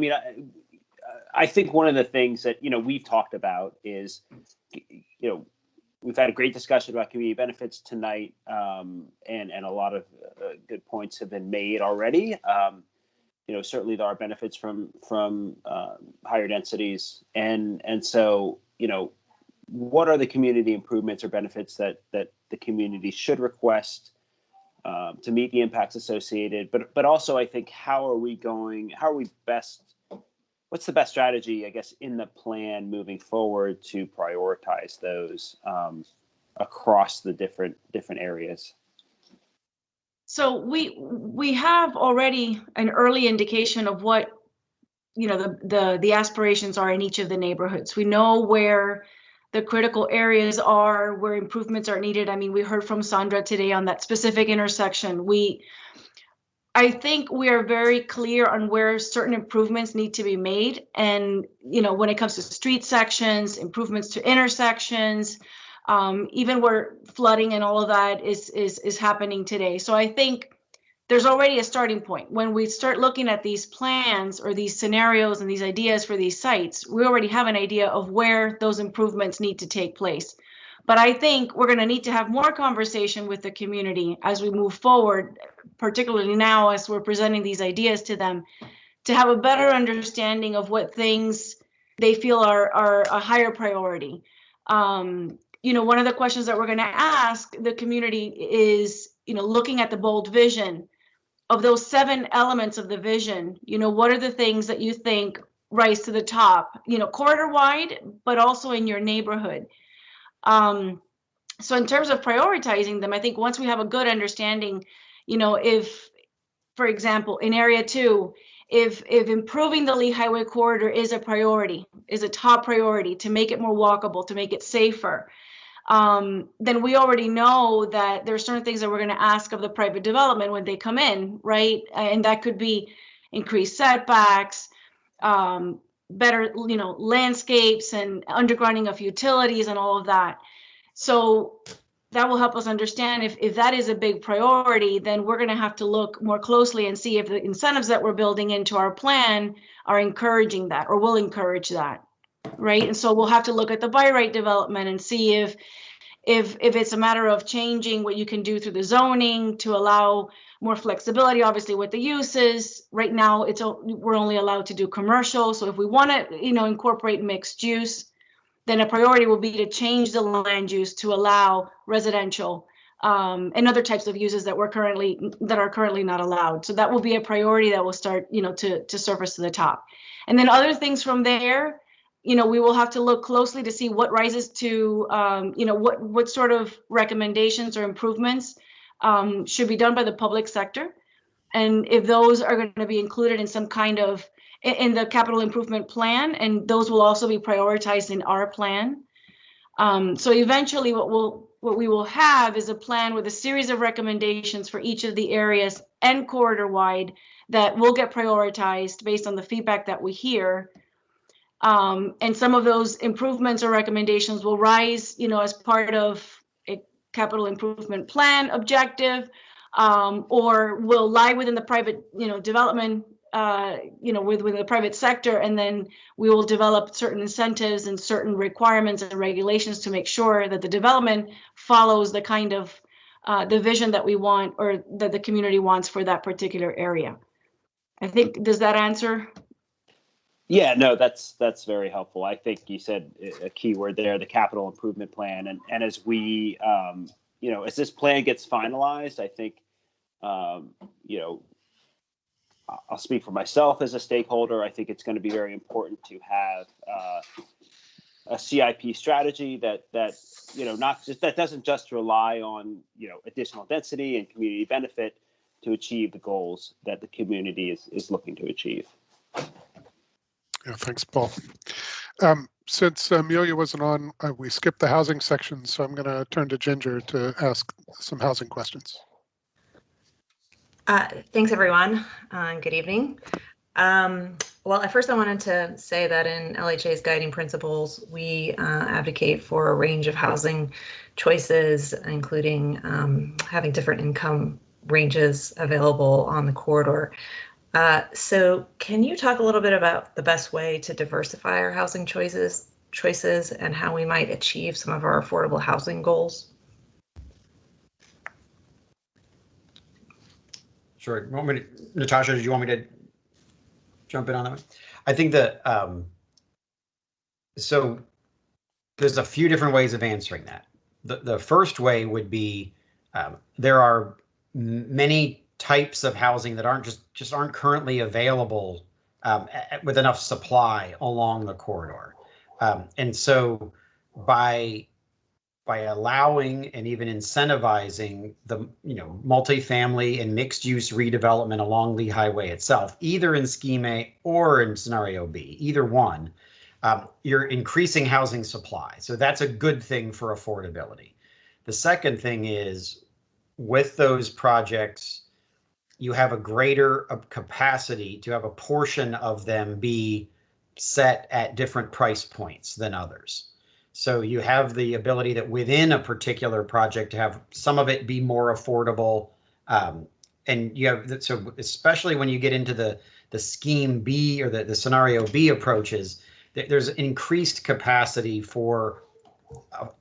I think one of the things that, we've talked about is, we've had a great discussion about community benefits tonight, and a lot of good points have been made already. Certainly there are benefits from higher densities, and so, what are the community improvements or benefits that the community should request to meet the impacts associated? But also, I think, what's the best strategy, I guess, in the plan moving forward to prioritize those across the different areas? So we have already an early indication of what the aspirations are in each of the neighborhoods. We know where the critical areas are, where improvements are needed. We heard from Sandra today on that specific intersection. I think we are very clear on where certain improvements need to be made. And, when it comes to street sections, improvements to intersections, even where flooding and all of that is happening today. So I think there's already a starting point. When we start looking at these plans or these scenarios and these ideas for these sites, we already have an idea of where those improvements need to take place. But I think we're going to need to have more conversation with the community as we move forward, particularly now as we're presenting these ideas to them, to have a better understanding of what things they feel are a higher priority. One of the questions that we're going to ask the community is, looking at the bold vision, of those 7 elements of the vision, what are the things that you think rise to the top, corridor wide, but also in your neighborhood? So in terms of prioritizing them, I think once we have a good understanding, if, for example, in area 2, if improving the Lee Highway corridor is a priority, is a top priority to make it more walkable, to make it safer, then we already know that there are certain things that we're going to ask of the private development when they come in, right? And that could be increased setbacks, better, landscapes and undergrounding of utilities and all of that. So that will help us understand if that is a big priority, then we're going to have to look more closely and see if the incentives that we're building into our plan are encouraging that or will encourage that, right? And so we'll have to look at the by right development and see if it's a matter of changing what you can do through the zoning to allow more flexibility, obviously with the uses. Right now, we're only allowed to do commercial. So if we want to, incorporate mixed use, then a priority will be to change the land use to allow residential and other types of uses that are currently not allowed. So that will be a priority that will start, to surface to the top. And then other things from there, we will have to look closely to see what rises to, what sort of recommendations or improvements should be done by the public sector. And if those are going to be included in some kind of in the capital improvement plan, and those will also be prioritized in our plan. So eventually what we will have is a plan with a series of recommendations for each of the areas and corridor wide that will get prioritized based on the feedback that we hear. And some of those improvements or recommendations will rise, as part of a capital improvement plan objective, or will lie within the private, development, within the private sector, and then we will develop certain incentives and certain requirements and regulations to make sure that the development follows the kind of the vision that we want or that the community wants for that particular area. I think, does that answer? Yeah, no, that's very helpful. I think you said a key word there, the capital improvement plan. And as we, as this plan gets finalized, I think, I'll speak for myself as a stakeholder. I think it's going to be very important to have a CIP strategy that doesn't just rely on, additional density and community benefit to achieve the goals that the community is looking to achieve. Yeah, thanks, Paul. Since Amelia wasn't on, we skipped the housing section, so I'm going to turn to Ginger to ask some housing questions. Thanks, everyone. Good evening. Well, at first I wanted to say that in LHA's guiding principles, we advocate for a range of housing choices, including having different income ranges available on the corridor. So can you talk a little bit about the best way to diversify our housing choices and how we might achieve some of our affordable housing goals? Sure. Natasha, did you want me to jump in on that one? I think that, so there's a few different ways of answering that. The first way would be, there are many types of housing that aren't currently available with enough supply along the corridor. And so by allowing and even incentivizing the multifamily and mixed use redevelopment along Lee Highway itself, either in Scheme A or in Scenario B, either one, you're increasing housing supply. So that's a good thing for affordability. The second thing is, with those projects, you have a greater capacity to have a portion of them be set at different price points than others. So you have the ability that within a particular project to have some of it be more affordable. And you have, so especially when you get into the Scheme B or the Scenario B approaches, there's increased capacity for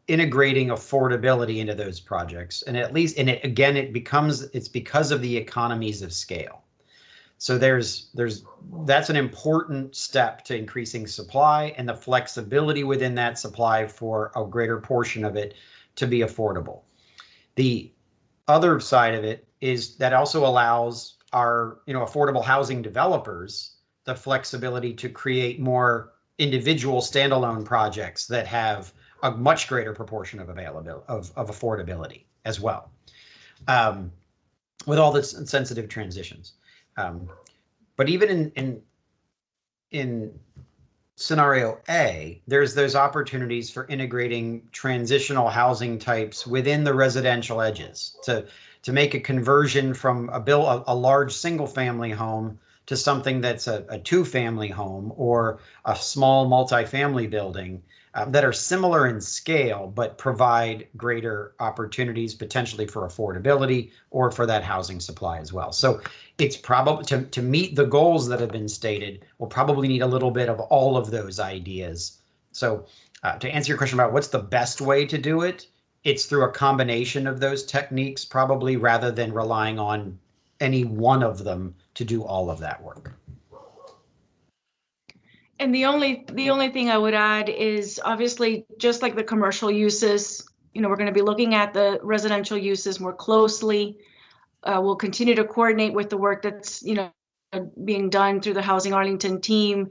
integrating affordability into those projects. And at least, it's because of the economies of scale. So that's an important step to increasing supply and the flexibility within that supply for a greater portion of it to be affordable. The other side of it is that also allows our affordable housing developers the flexibility to create more individual standalone projects that have a much greater proportion of availability of affordability as well, with all the sensitive transitions. But even in Scenario A, there's those opportunities for integrating transitional housing types within the residential edges to make a conversion from a large single family home to something that's a two-family home or a small multifamily building that are similar in scale, but provide greater opportunities potentially for affordability or for that housing supply as well. So it's probably to meet the goals that have been stated, we'll probably need a little bit of all of those ideas. So to answer your question about what's the best way to do it, it's through a combination of those techniques, probably, rather than relying on any one of them to do all of that work. And the only thing I would add is, obviously, just like the commercial uses, we're going to be looking at the residential uses more closely. We'll continue to coordinate with the work that's being done through the Housing Arlington team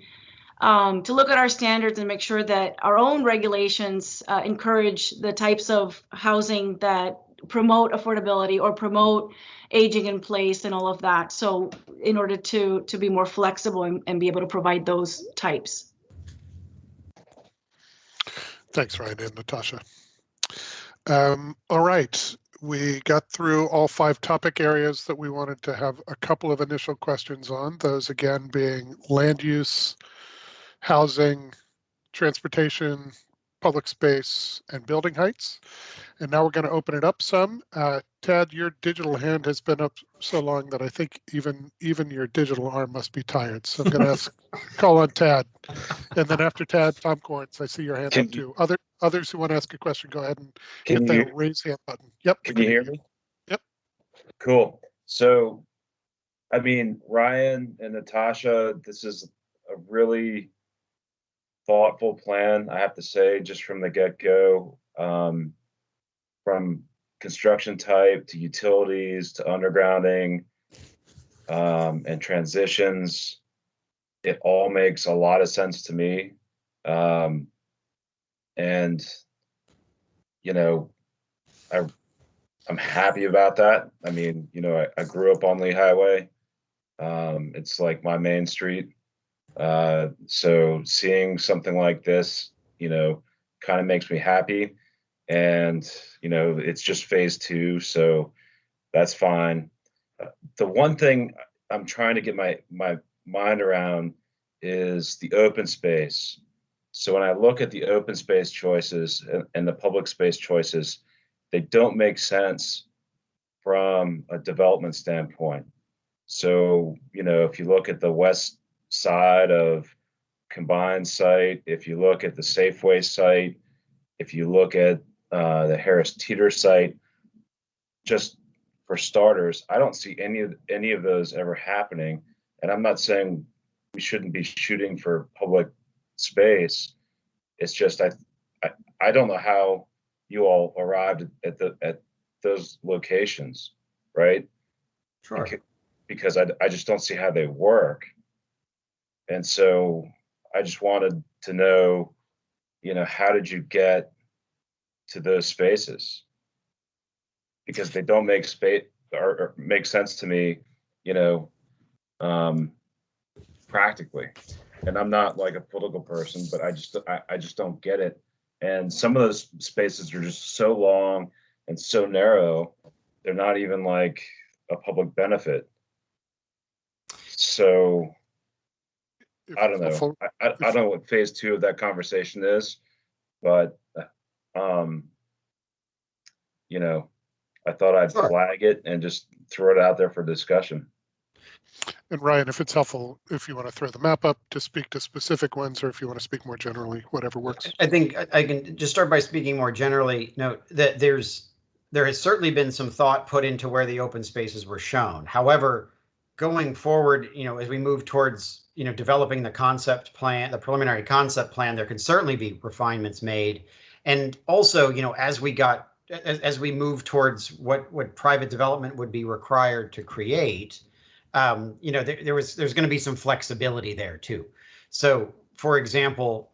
to look at our standards and make sure that our own regulations encourage the types of housing that promote affordability or promote aging in place and all of that. So in order to be more flexible and be able to provide those types. Thanks, Ryan and Natasha. All right, we got through all 5 topic areas that we wanted to have a couple of initial questions on. Those again being land use, housing, transportation, public space, and building heights. And now we're going to open it up some. Tad, your digital hand has been up so long that I think even your digital arm must be tired. So I'm going to call on Tad. And then after Tad, Tom Corns, I see your hand up too. Others who want to ask a question, go ahead and hit that raise hand button. Yep. Can you hear me? Yep. Cool. So, I mean, Ryan and Natasha, this is a really thoughtful plan, I have to say, just from the get-go. From construction type to utilities to undergrounding and transitions, it all makes a lot of sense to me. And I'm happy about that. I mean, I grew up on Lee Highway. It's like my main street. So seeing something like this, kind of makes me happy. And, it's just phase 2, so that's fine. The one thing I'm trying to get my mind around is the open space. So when I look at the open space choices and the public space choices, they don't make sense from a development standpoint. So, if you look at the west side of Combined site, if you look at the Safeway site, if you look at the Harris Teeter site, just for starters, I don't see any of those ever happening. And I'm not saying we shouldn't be shooting for public space. It's just I don't know how you all arrived at those locations, right? Sure. Because I just don't see how they work. And so I just wanted to know, how did you get to those spaces? Because they don't make space or make sense to me, practically. And I'm not like a political person, but I just don't get it. And some of those spaces are just so long and so narrow, they're not even like a public benefit. So I don't know. I don't know what phase 2 of that conversation is, but I thought I'd flag it and just throw it out there for discussion. And Ryan, if it's helpful, if you want to throw the map up to speak to specific ones, or if you want to speak more generally, whatever works. I think I can just start by speaking more generally. Note that there has certainly been some thought put into where the open spaces were shown. However, going forward, as we move towards, developing the concept plan, the preliminary concept plan, there can certainly be refinements made. And also, as we move towards what private development would be required to create, there's going to be some flexibility there too. So, for example,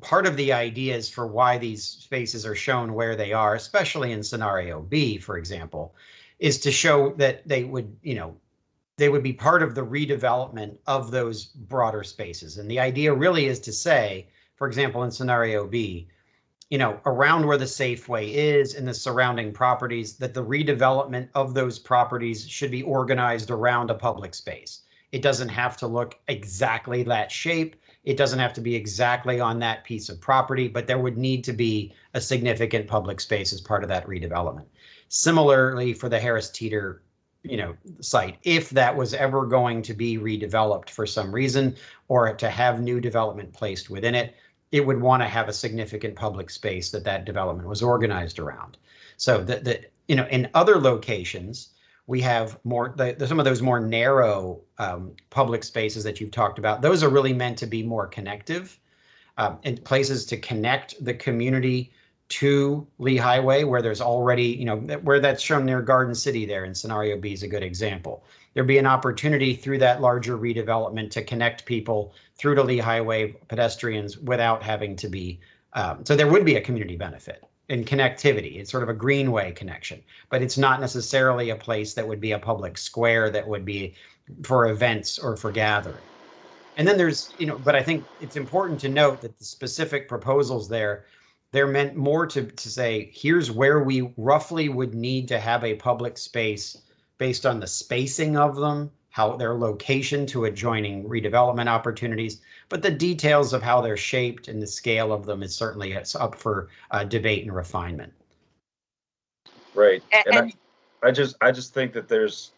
part of the ideas for why these spaces are shown where they are, especially in scenario B, for example, is to show that they would be part of the redevelopment of those broader spaces. And the idea really is to say, for example, in scenario B, around where the Safeway is and the surrounding properties, that the redevelopment of those properties should be organized around a public space. It doesn't have to look exactly that shape. It doesn't have to be exactly on that piece of property, but there would need to be a significant public space as part of that redevelopment. Similarly, for the Harris Teeter, site, if that was ever going to be redeveloped for some reason, or to have new development placed within it, it would want to have a significant public space that development was organized around. So in other locations, we have more, some of those more narrow public spaces that you've talked about. Those are really meant to be more connective, and places to connect the community to Lee Highway, where there's already, where that's shown near Garden City there in scenario B is a good example. There'd be an opportunity through that larger redevelopment to connect people through to Lee Highway, pedestrians, without having to be, so there would be a community benefit in connectivity. It's sort of a greenway connection, but it's not necessarily a place that would be a public square that would be for events or for gathering. And then there's, but I think it's important to note that the specific proposals there, they're meant more to say, here's where we roughly would need to have a public space based on the spacing of them, how their location to adjoining redevelopment opportunities, but the details of how they're shaped and the scale of them is certainly up for debate and refinement. Right. And I just think that there's,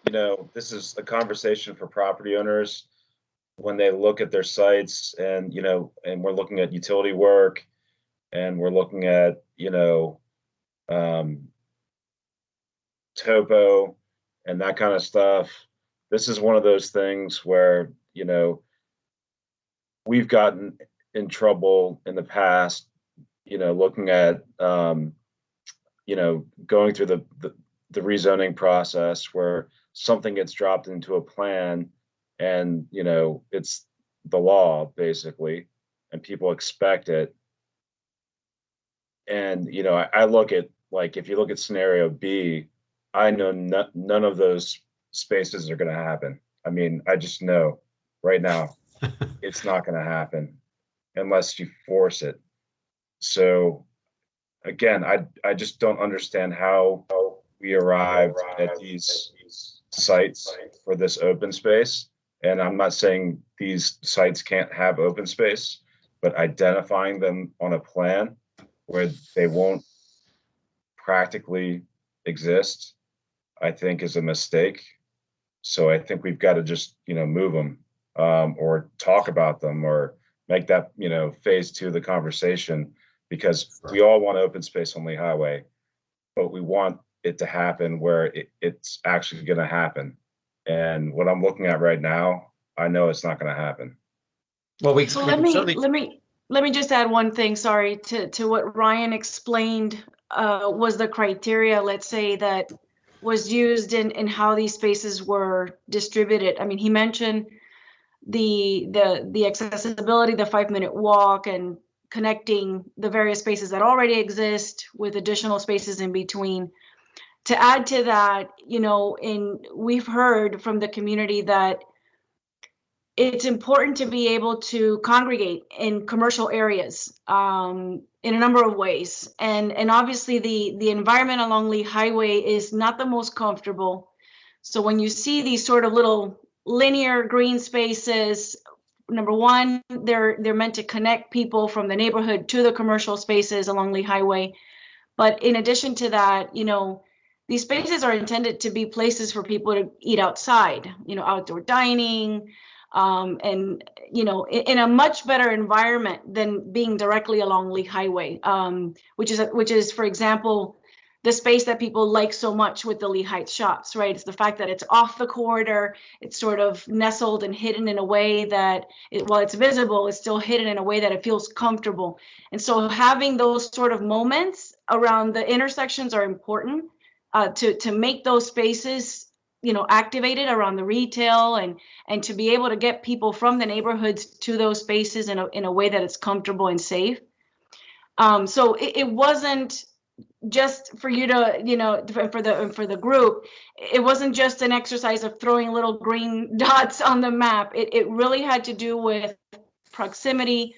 this is a conversation for property owners when they look at their sites, and, and we're looking at utility work, and we're looking at, topo and that kind of stuff. This is one of those things where, we've gotten in trouble in the past, looking at, going through the rezoning process where something gets dropped into a plan and, it's the law basically, and people expect it. And, I look at, like, if you look at scenario B, I know none of those spaces are going to happen. I mean, I just know right now it's not going to happen unless you force it. So again, I just don't understand how we arrived at these sites for this open space. And I'm not saying these sites can't have open space, but identifying them on a plan where they won't practically exist, I think is a mistake. So I think we've got to just, move them, or talk about them, or make that, phase 2 of the conversation, because we all want open space on Lee Highway, but we want it to happen where it's actually going to happen. And what I'm looking at right now, I know it's not going to happen. Well, let me just add one thing, sorry, to what Ryan explained, was the criteria, let's say, that was used in how these spaces were distributed. I mean, he mentioned the accessibility, the 5-minute walk, and connecting the various spaces that already exist with additional spaces in between. To add to that, we've heard from the community that it's important to be able to congregate in commercial areas in a number of ways. And obviously the environment along Lee Highway is not the most comfortable. So when you see these sort of little linear green spaces, number one, they're meant to connect people from the neighborhood to the commercial spaces along Lee Highway. But in addition to that, these spaces are intended to be places for people to eat outside, outdoor dining, and in a much better environment than being directly along Lee Highway, which is, for example, the space that people like so much with the Lee Heights shops, right? It's the fact that it's off the corridor, it's sort of nestled and hidden in a way that, while it's visible, it's still hidden in a way that it feels comfortable. And so having those sort of moments around the intersections are important to make those spaces activated around the retail, and to be able to get people from the neighborhoods to those spaces in a way that it's comfortable and safe. So it wasn't just for you to, for the group, it wasn't just an exercise of throwing little green dots on the map. It really had to do with proximity,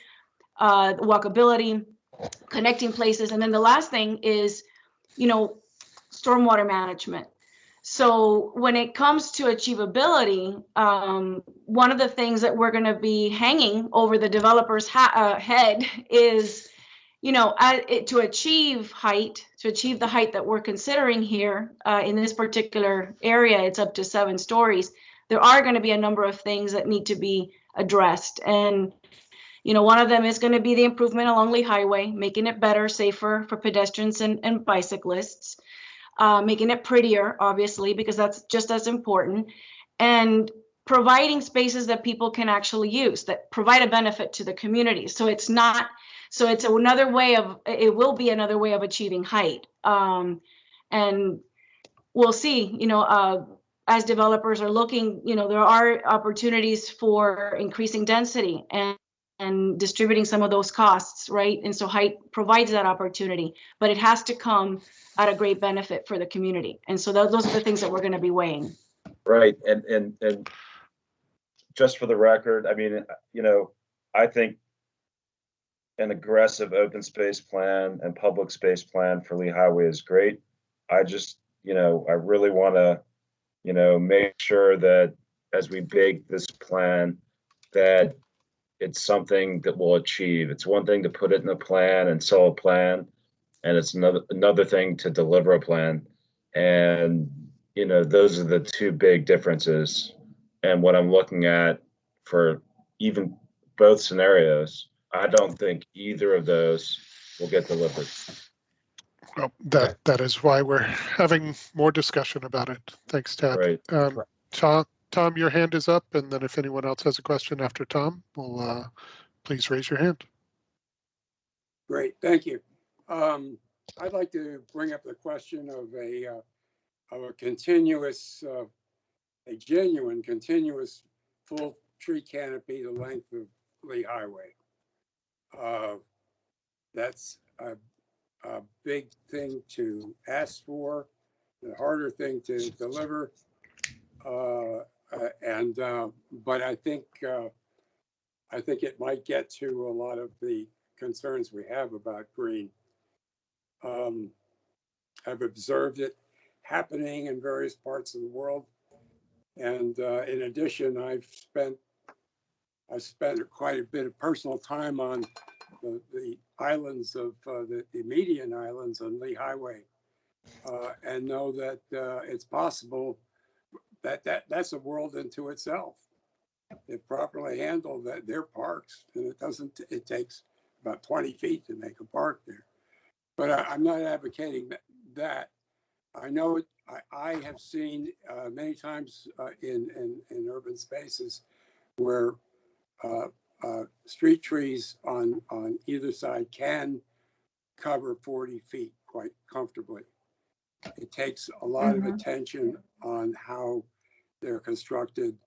walkability, connecting places. And then the last thing is, stormwater management. So when it comes to achievability, one of the things that we're going to be hanging over the developer's head is, to achieve the height that we're considering here in this particular area, it's up to 7 stories. There are going to be a number of things that need to be addressed. And, one of them is going to be the improvement along Lee Highway, making it better, safer for pedestrians and bicyclists. Making it prettier, obviously, because that's just as important, and providing spaces that people can actually use that provide a benefit to the community. So it will be another way of achieving height. And we'll see, as developers are looking, there are opportunities for increasing density and distributing some of those costs, right? And so height provides that opportunity, but it has to come at a great benefit for the community. And so those are the things that we're going to be weighing. Right. And just for the record, I mean, I think an aggressive open space plan and public space plan for Lee Highway is great. I just, I really want to, make sure that as we bake this plan, that it's something that we'll achieve. It's one thing to put it in a plan and sell a plan, and it's another thing to deliver a plan. And, those are the two big differences. And what I'm looking at for even both scenarios, I don't think either of those will get delivered. Well, that is why we're having more discussion about it. Thanks, Tab. Right. Tom, your hand is up, and then if anyone else has a question after Tom, we'll please raise your hand. Great, thank you. I'd like to bring up the question of a continuous, a genuine continuous full tree canopy the length of Lee Highway. That's a big thing to ask for, the harder thing to deliver. But I think it might get to a lot of the concerns we have about green. I've observed it happening in various parts of the world, and in addition, I've spent quite a bit of personal time on the islands of the median islands on Lee Highway, and know that it's possible that's a world into itself. If properly handled, that they're parks, and it takes about 20 feet to make a park there. But I'm not advocating that. I know I have seen many times in urban spaces where street trees on either side can cover 40 feet quite comfortably. It takes a lot of attention on how they're constructed.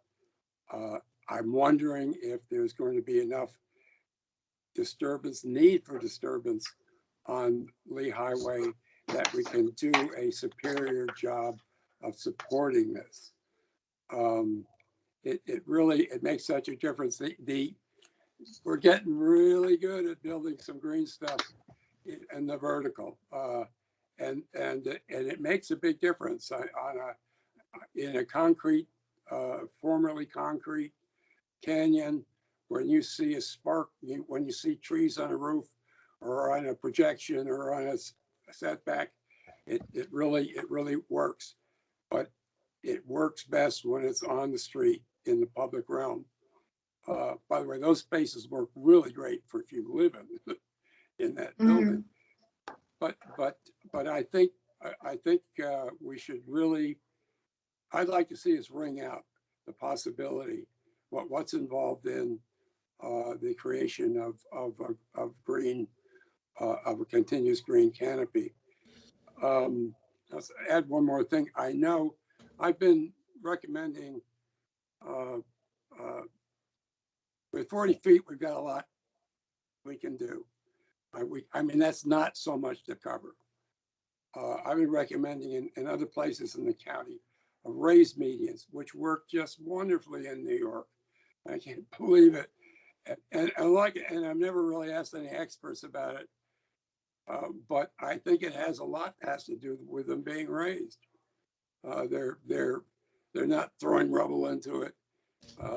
I'm wondering if there's going to be enough need for disturbance on Lee Highway that we can do a superior job of supporting this. It makes such a difference. We're getting really good at building some green stuff in the vertical, and it makes a big difference in a concrete, formerly concrete canyon. When you see a spark, when you see trees on a roof or on a projection or on a setback, it really works. But it works best when it's on the street in the public realm. By the way, those spaces work really great for if you live in that building. But I think we should really. I'd like to see us ring out the possibility, what's involved in the creation of green, of a continuous green canopy. I'll add one more thing. I know I've been recommending with 40 feet, we've got a lot we can do. I mean, that's not so much to cover. I've been recommending in other places in the county raised medians, which work just wonderfully in New York. I can't believe it. And I've never really asked any experts about it, but I think it has a lot to do with them being raised. They're not throwing rubble into it.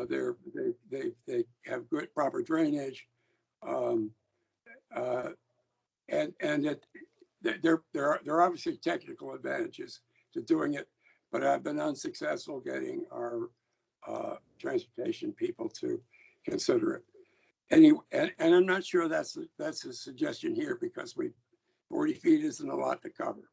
They have good proper drainage, and there are obviously technical advantages to doing it, but I've been unsuccessful getting our transportation people to consider it. Anyway, and I'm not sure that's a suggestion here, because 40 feet isn't a lot to cover.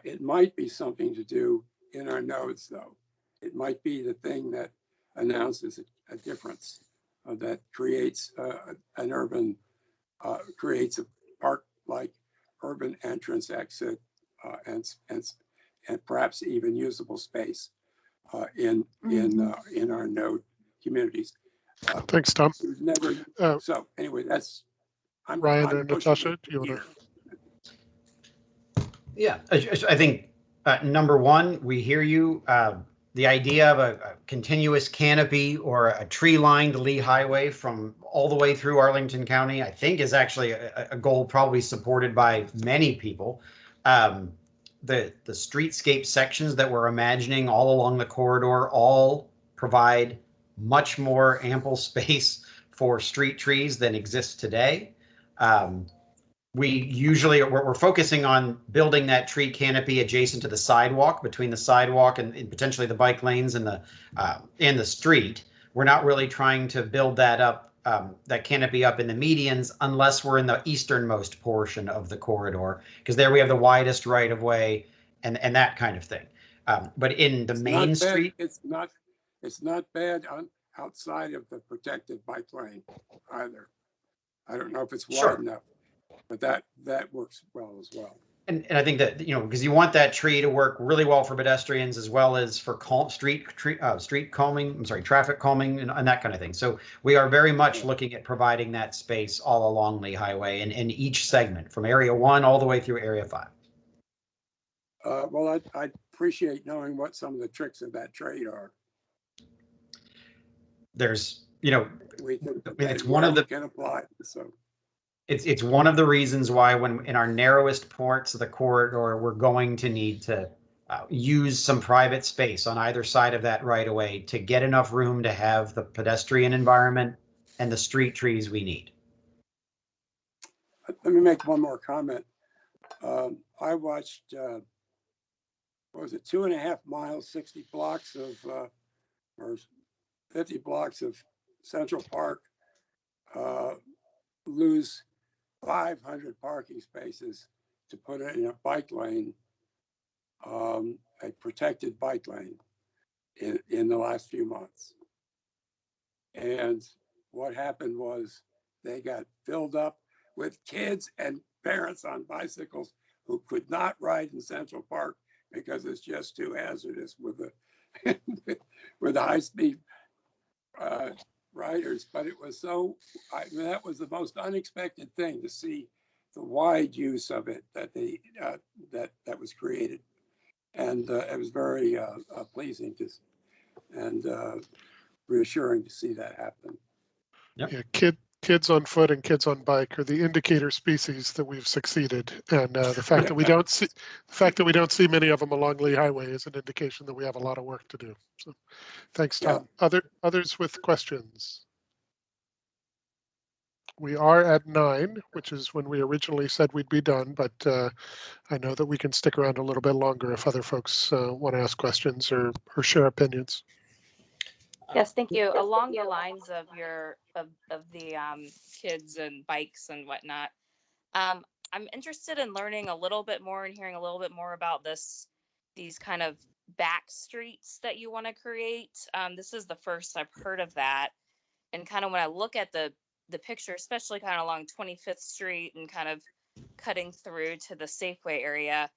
It might be something to do in our nodes, though. It might be the thing that announces a difference, that creates an urban, creates a park-like urban entrance exit, and perhaps even usable space in our node communities. Thanks, Tom. Never, so anyway, that's Ryan I'm or Natasha, do you want to? Yeah, I think number one, we hear you. The idea of a continuous canopy or a tree-lined Lee Highway from all the way through Arlington County, I think, is actually a goal probably supported by many people. The streetscape sections that we're imagining all along the corridor all provide much more ample space for street trees than exists today. We're focusing on building that tree canopy adjacent to the sidewalk, between the sidewalk and potentially the bike lanes and the street. We're not really trying to build that up, that canopy up in the medians, unless we're in the easternmost portion of the corridor, because there we have the widest right of way and that kind of thing. But in the main street, it's not bad outside of the protected bike lane either. I don't know if it's wide enough, but that works well as well. And I think that, because you want that tree to work really well for pedestrians as well as for traffic calming and that kind of thing. So we are very much looking at providing that space all along Lee Highway and in each segment from Area 1 all the way through Area 5. Well, I'd appreciate knowing what some of the tricks of that trade are. There's, it's one of the can apply. So it's one of the reasons why when in our narrowest parts of the corridor, we're going to need to use some private space on either side of that right of way to get enough room to have the pedestrian environment and the street trees we need. Let me make one more comment. I watched, what was it, 2.5 miles, 60 blocks of, or 50 blocks of Central Park lose 500 parking spaces to put it in a bike lane, a protected bike lane in the last few months. And what happened was they got filled up with kids and parents on bicycles who could not ride in Central Park because it's just too hazardous with the with the high-speed riders. But it was that was the most unexpected thing, to see the wide use of it that that was created, and it was very pleasing and reassuring to see that happen. Yep. Yeah, kids on foot and kids on bike are the indicator species that we've succeeded, and the fact that we don't see many of them along Lee Highway is an indication that we have a lot of work to do. So, thanks, Tom. Yeah. Others with questions? We are at 9, which is when we originally said we'd be done, but I know that we can stick around a little bit longer if other folks want to ask questions or share opinions. Yes, thank you. Along the lines of the kids and bikes and whatnot, I'm interested in learning a little bit more and hearing a little bit more about these kind of back streets that you want to create. This is the first I've heard of that, and kind of when I look at the picture, especially kind of along 25th Street and kind of cutting through to the Safeway area,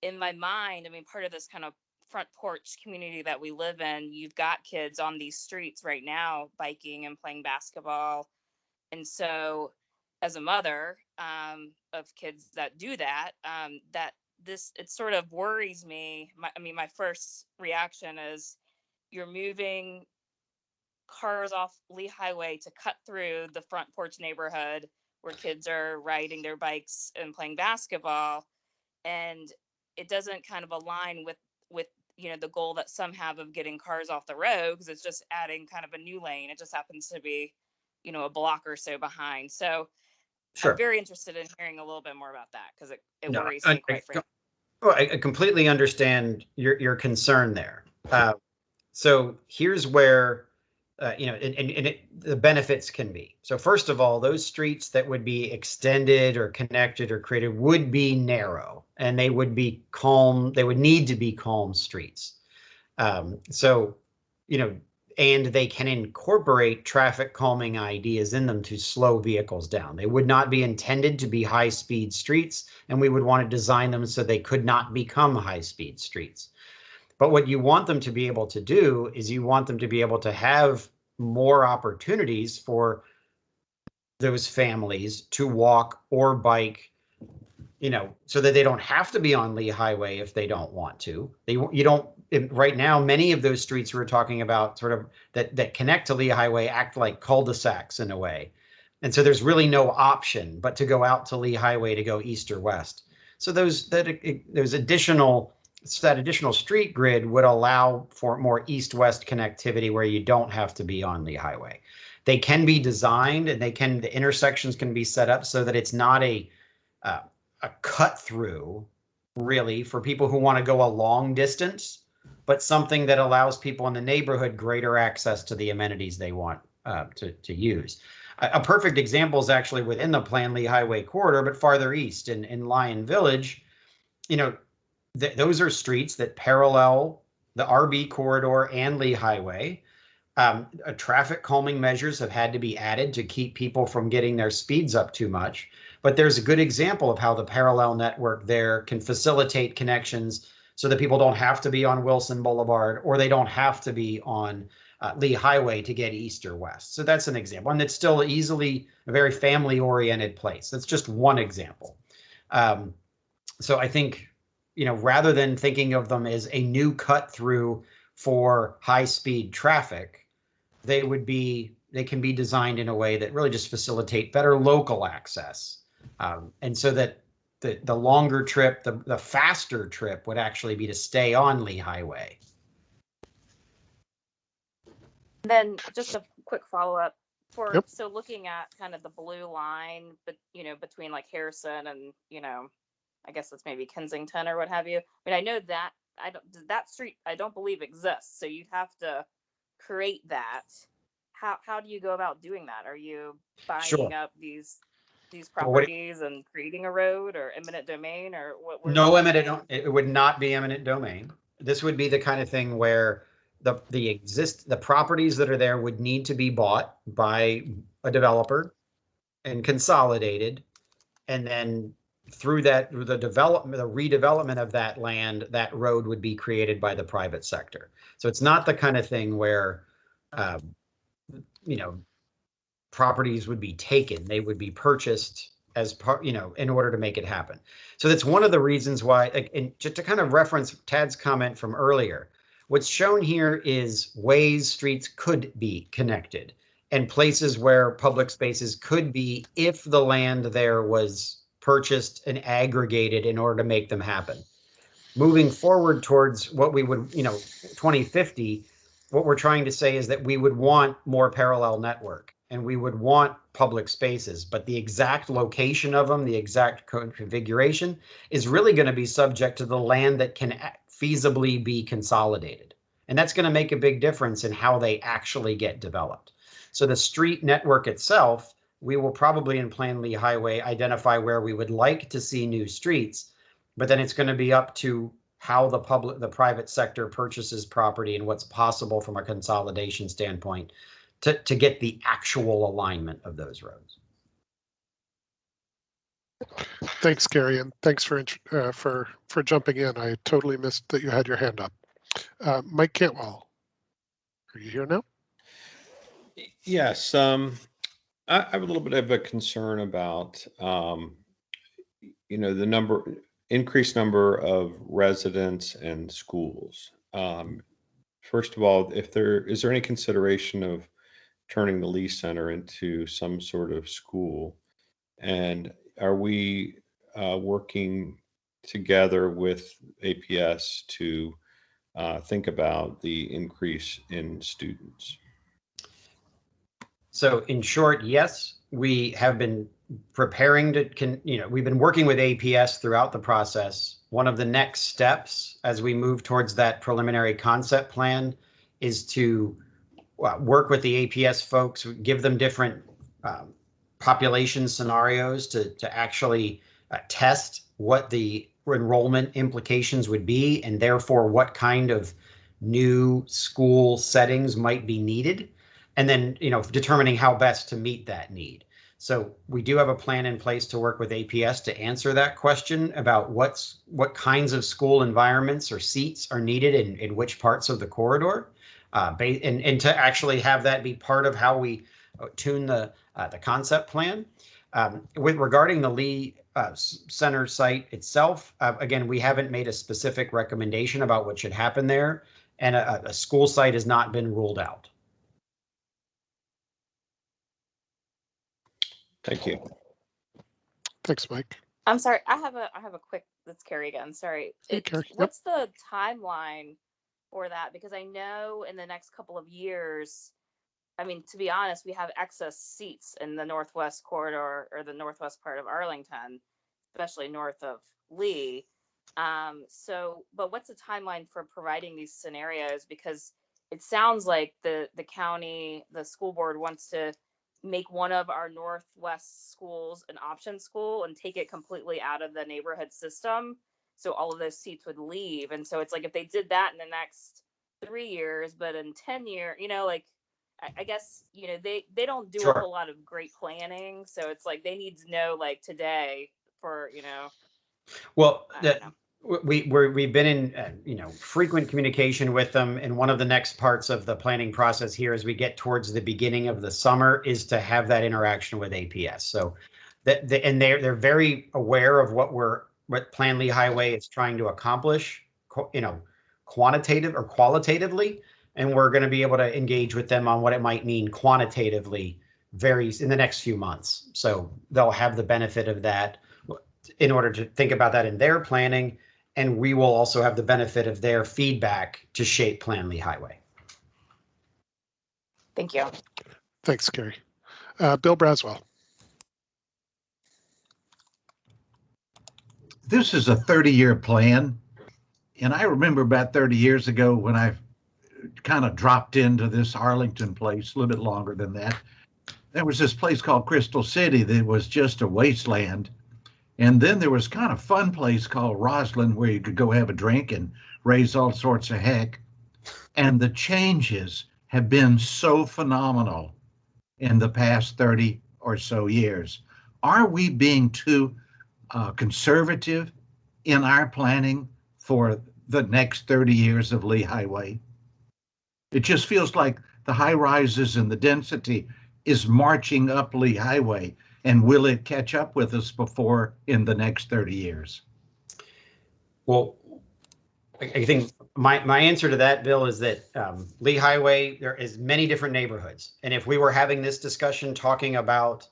in my mind, I mean, part of this kind of front porch community that we live in, you've got kids on these streets right now biking and playing basketball. And so as a mother of kids that do that, it sort of worries me. My first reaction is you're moving cars off Lee Highway to cut through the front porch neighborhood where kids are riding their bikes and playing basketball, and it doesn't kind of align with with, the goal that some have of getting cars off the road, because it's just adding kind of a new lane. It just happens to be, a block or so behind. So Sure. I'm very interested in hearing a little bit more about that, because it No, worries me, quite frankly. I completely understand your concern there. So here's where, the benefits can be. So first of all, those streets that would be extended or connected or created would be narrow, and they would be calm. They would need to be calm streets. And they can incorporate traffic calming ideas in them to slow vehicles down. They would not be intended to be high-speed streets, and we would want to design them so they could not become high-speed streets. But what you want them to be able to do is you want them to be able to have more opportunities for those families to walk or bike, so that they don't have to be on Lee Highway if they don't want to. Right now, many of those streets we're talking about sort of that connect to Lee Highway act like cul-de-sacs in a way. And so there's really no option but to go out to Lee Highway to go east or west. So that additional street grid would allow for more east-west connectivity where you don't have to be on Lee Highway. They can be designed, and the intersections can be set up so that it's not a cut through, really, for people who want to go a long distance, but something that allows people in the neighborhood greater access to the amenities they want to use. A perfect example is actually within the planned Lee Highway corridor, but farther east in Lyon Village. Those are streets that parallel the RB corridor and Lee Highway. Traffic calming measures have had to be added to keep people from getting their speeds up too much. But there's a good example of how the parallel network there can facilitate connections so that people don't have to be on Wilson Boulevard, or they don't have to be on Lee Highway to get east or west. So that's an example. And it's still easily a very family-oriented place. That's just one example. So I think, rather than thinking of them as a new cut through for high-speed traffic, they can be designed in a way that really just facilitate better local access. And so that the longer trip, the faster trip would actually be to stay on Lee Highway. Then just a quick follow-up Yep. So looking at kind of the blue line, but between like Harrison and I guess it's maybe Kensington or what have you. I mean, I know that that street I don't believe exists, so you'd have to create that. How do you go about doing that? Are you buying up these properties and creating a road or eminent domain, or what? No eminent. It would not be eminent domain. This would be the kind of thing where the properties that are there would need to be bought by a developer and consolidated, and then through the redevelopment of that land, that road would be created by the private sector. So it's not the kind of thing where properties would be taken. They would be purchased as part, in order to make it happen. So that's one of the reasons why, and just to kind of reference Tad's comment from earlier, what's shown here is ways streets could be connected and places where public spaces could be if the land there was purchased and aggregated in order to make them happen. Moving forward towards what we would, 2050, what we're trying to say is that we would want more parallel network and we would want public spaces, but the exact location of them, the exact configuration is really going to be subject to the land that can feasibly be consolidated. And that's going to make a big difference in how they actually get developed. So the street network itself, we will probably in Plan Lee Highway identify where we would like to see new streets, but then it's going to be up to how the private sector purchases property and what's possible from a consolidation standpoint to get the actual alignment of those roads. Thanks, Gary, and thanks for jumping in. I totally missed that you had your hand up. Mike Cantwell, are you here now? Yes, I have a little bit of a concern about the increased number of residents and schools. First of all, is there any consideration of turning the Lee Center into some sort of school? And are we working together with APS to think about the increase in students? So in short, yes, we have been preparing to, we've been working with APS throughout the process. One of the next steps as we move towards that preliminary concept plan is to work with the APS folks, give them different population scenarios to actually test what the enrollment implications would be, and therefore what kind of new school settings might be needed, and then determining how best to meet that need. So we do have a plan in place to work with APS to answer that question about what kinds of school environments or seats are needed in which parts of the corridor, and to actually have that be part of how we tune the concept plan. Regarding the Lee Center site itself, again, we haven't made a specific recommendation about what should happen there, and a school site has not been ruled out. Thank you. Thanks, Mike. I'm sorry. I have a quick. That's Carrie again. Sorry. Hey, Carrie. What's the timeline for that? Because I know in the next couple of years, I mean, to be honest, we have excess seats in the Northwest corridor or the Northwest part of Arlington, especially north of Lee. But what's the timeline for providing these scenarios? Because it sounds like the county, the school board wants to make one of our Northwest schools an option school and take it completely out of the neighborhood system. So all of those seats would leave. And so it's like, if they did that in the next 3 years, but in 10 years, I guess, they don't do Sure. a whole lot of great planning. So it's like, they need to know like today for, Well, we've been in frequent communication with them, and one of the next parts of the planning process here as we get towards the beginning of the summer is to have that interaction with APS. So and they're very aware of what Plan Lehigh is trying to accomplish, quantitative or qualitatively, and we're going to be able to engage with them on what it might mean quantitatively in the next few months. So they'll have the benefit of that in order to think about that in their planning. And we will also have the benefit of their feedback to shape Plan Lehigh. Thank you. Thanks, Carrie. Bill Braswell. This is a 30-year plan. And I remember about 30 years ago when I kind of dropped into this Arlington place, a little bit longer than that. There was this place called Crystal City that was just a wasteland. And then there was kind of fun place called Roslyn where you could go have a drink and raise all sorts of heck. And the changes have been so phenomenal in the past 30 or so years. Are we being too conservative in our planning for the next 30 years of Lehigh Way? It just feels like the high rises and the density is marching up Lehigh Way. And will it catch up with us before in the next 30 years? Well, I think my answer to that, Bill, is that Lehigh, there is many different neighborhoods. And if we were having this discussion talking about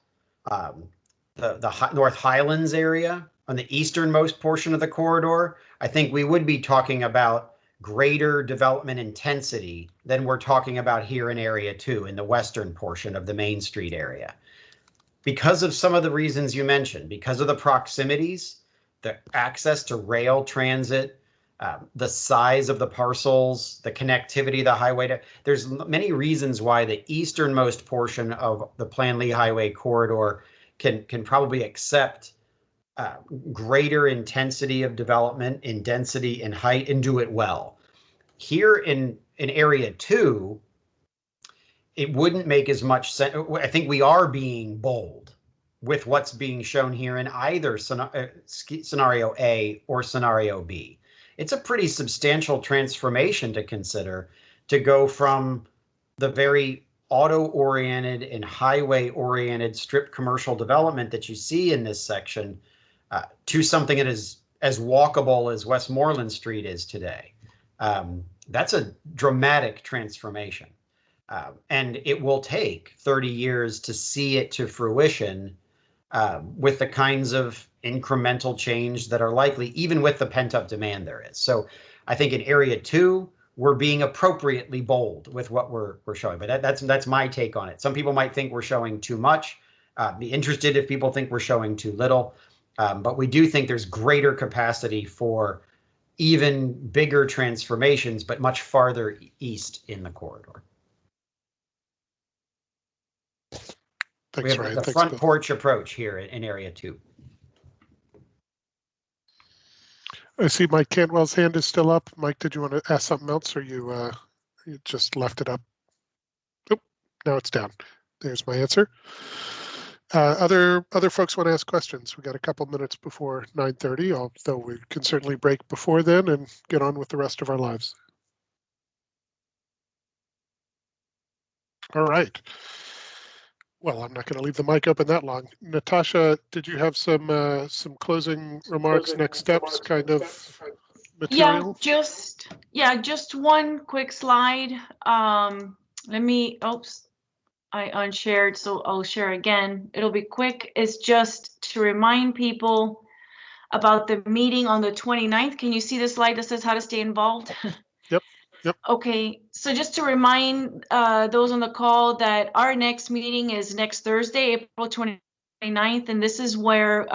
the North Highlands area on the easternmost portion of the corridor, I think we would be talking about greater development intensity than we're talking about here in Area 2 in the western portion of the Main Street area. Because of some of the reasons you mentioned, because of the proximities, the access to rail transit, the size of the parcels, the connectivity, the highway, there's many reasons why the easternmost portion of the Plan Lehigh corridor can probably accept greater intensity of development in density and height and do it well. Here in Area 2, it wouldn't make as much sense. I think we are being bold with what's being shown here in either scenario A or scenario B. It's a pretty substantial transformation to consider, to go from the very auto-oriented and highway-oriented strip commercial development that you see in this section to something that is as walkable as Westmoreland Street is today. That's a dramatic transformation. And it will take 30 years to see it to fruition with the kinds of incremental change that are likely, even with the pent-up demand there is. So I think in area 2, we're being appropriately bold with what we're showing. But that's my take on it. Some people might think we're showing too much. Be interested if people think we're showing too little. But we do think there's greater capacity for even bigger transformations, but much farther east in the corridor. Thanks, we have Ryan. the Thanks, front Bill. porch approach here in area 2. I see Mike Cantwell's hand is still up. Mike, did you want to ask something else, or you just left it up? Oop, now it's down. There's my answer. Other folks want to ask questions. We got a couple minutes before 9:30, although we can certainly break before then and get on with the rest of our lives. All right. Well, I'm not going to leave the mic open that long. Natasha, did you have some closing remarks, next steps kind of material? Just one quick slide. Oops, I unshared, so I'll share again. It'll be quick. It's just to remind people about the meeting on the 29th. Can you see the slide that says how to stay involved? Yep. Okay, so just to remind those on the call that our next meeting is next Thursday, April 29th, and this is where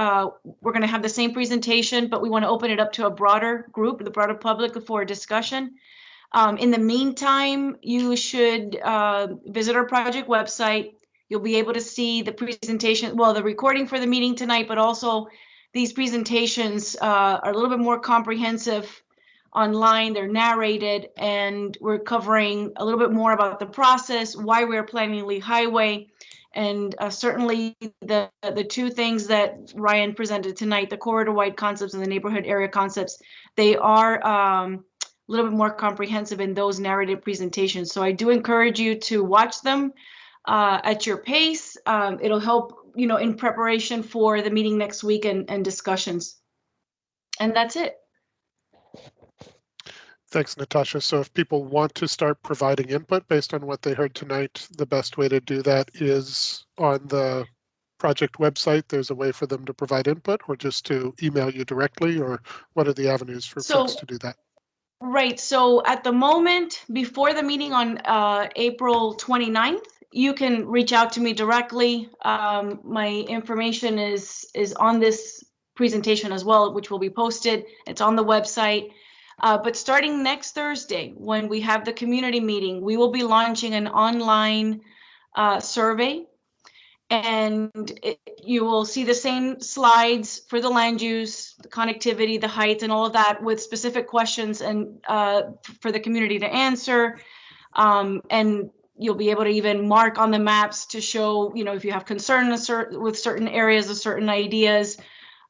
we're going to have the same presentation, but we want to open it up to a broader group, the broader public, for a discussion. In the meantime, you should visit our project website. You'll be able to see the presentation, well, the recording for the meeting tonight, but also these presentations are a little bit more comprehensive online. They're narrated, and we're covering a little bit more about the process, why we're planning Lee Highway, and certainly the two things that Ryan presented tonight, the corridor-wide concepts and the neighborhood area concepts, they are a little bit more comprehensive in those narrative presentations. So I do encourage you to watch them at your pace. It'll help, in preparation for the meeting next week and discussions. And that's it. Thanks, Natasha. So if people want to start providing input based on what they heard tonight, the best way to do that is on the project website. There's a way for them to provide input, or just to email you directly, or what are the avenues for folks to do that? Right. So at the moment, before the meeting on April 29th, you can reach out to me directly. My information is on this presentation as well, which will be posted. It's on the website. But starting next Thursday, when we have the community meeting, we will be launching an online survey. And you will see the same slides for the land use, the connectivity, the heights, and all of that, with specific questions and for the community to answer. And you'll be able to even mark on the maps to show, if you have concern with certain areas or certain ideas.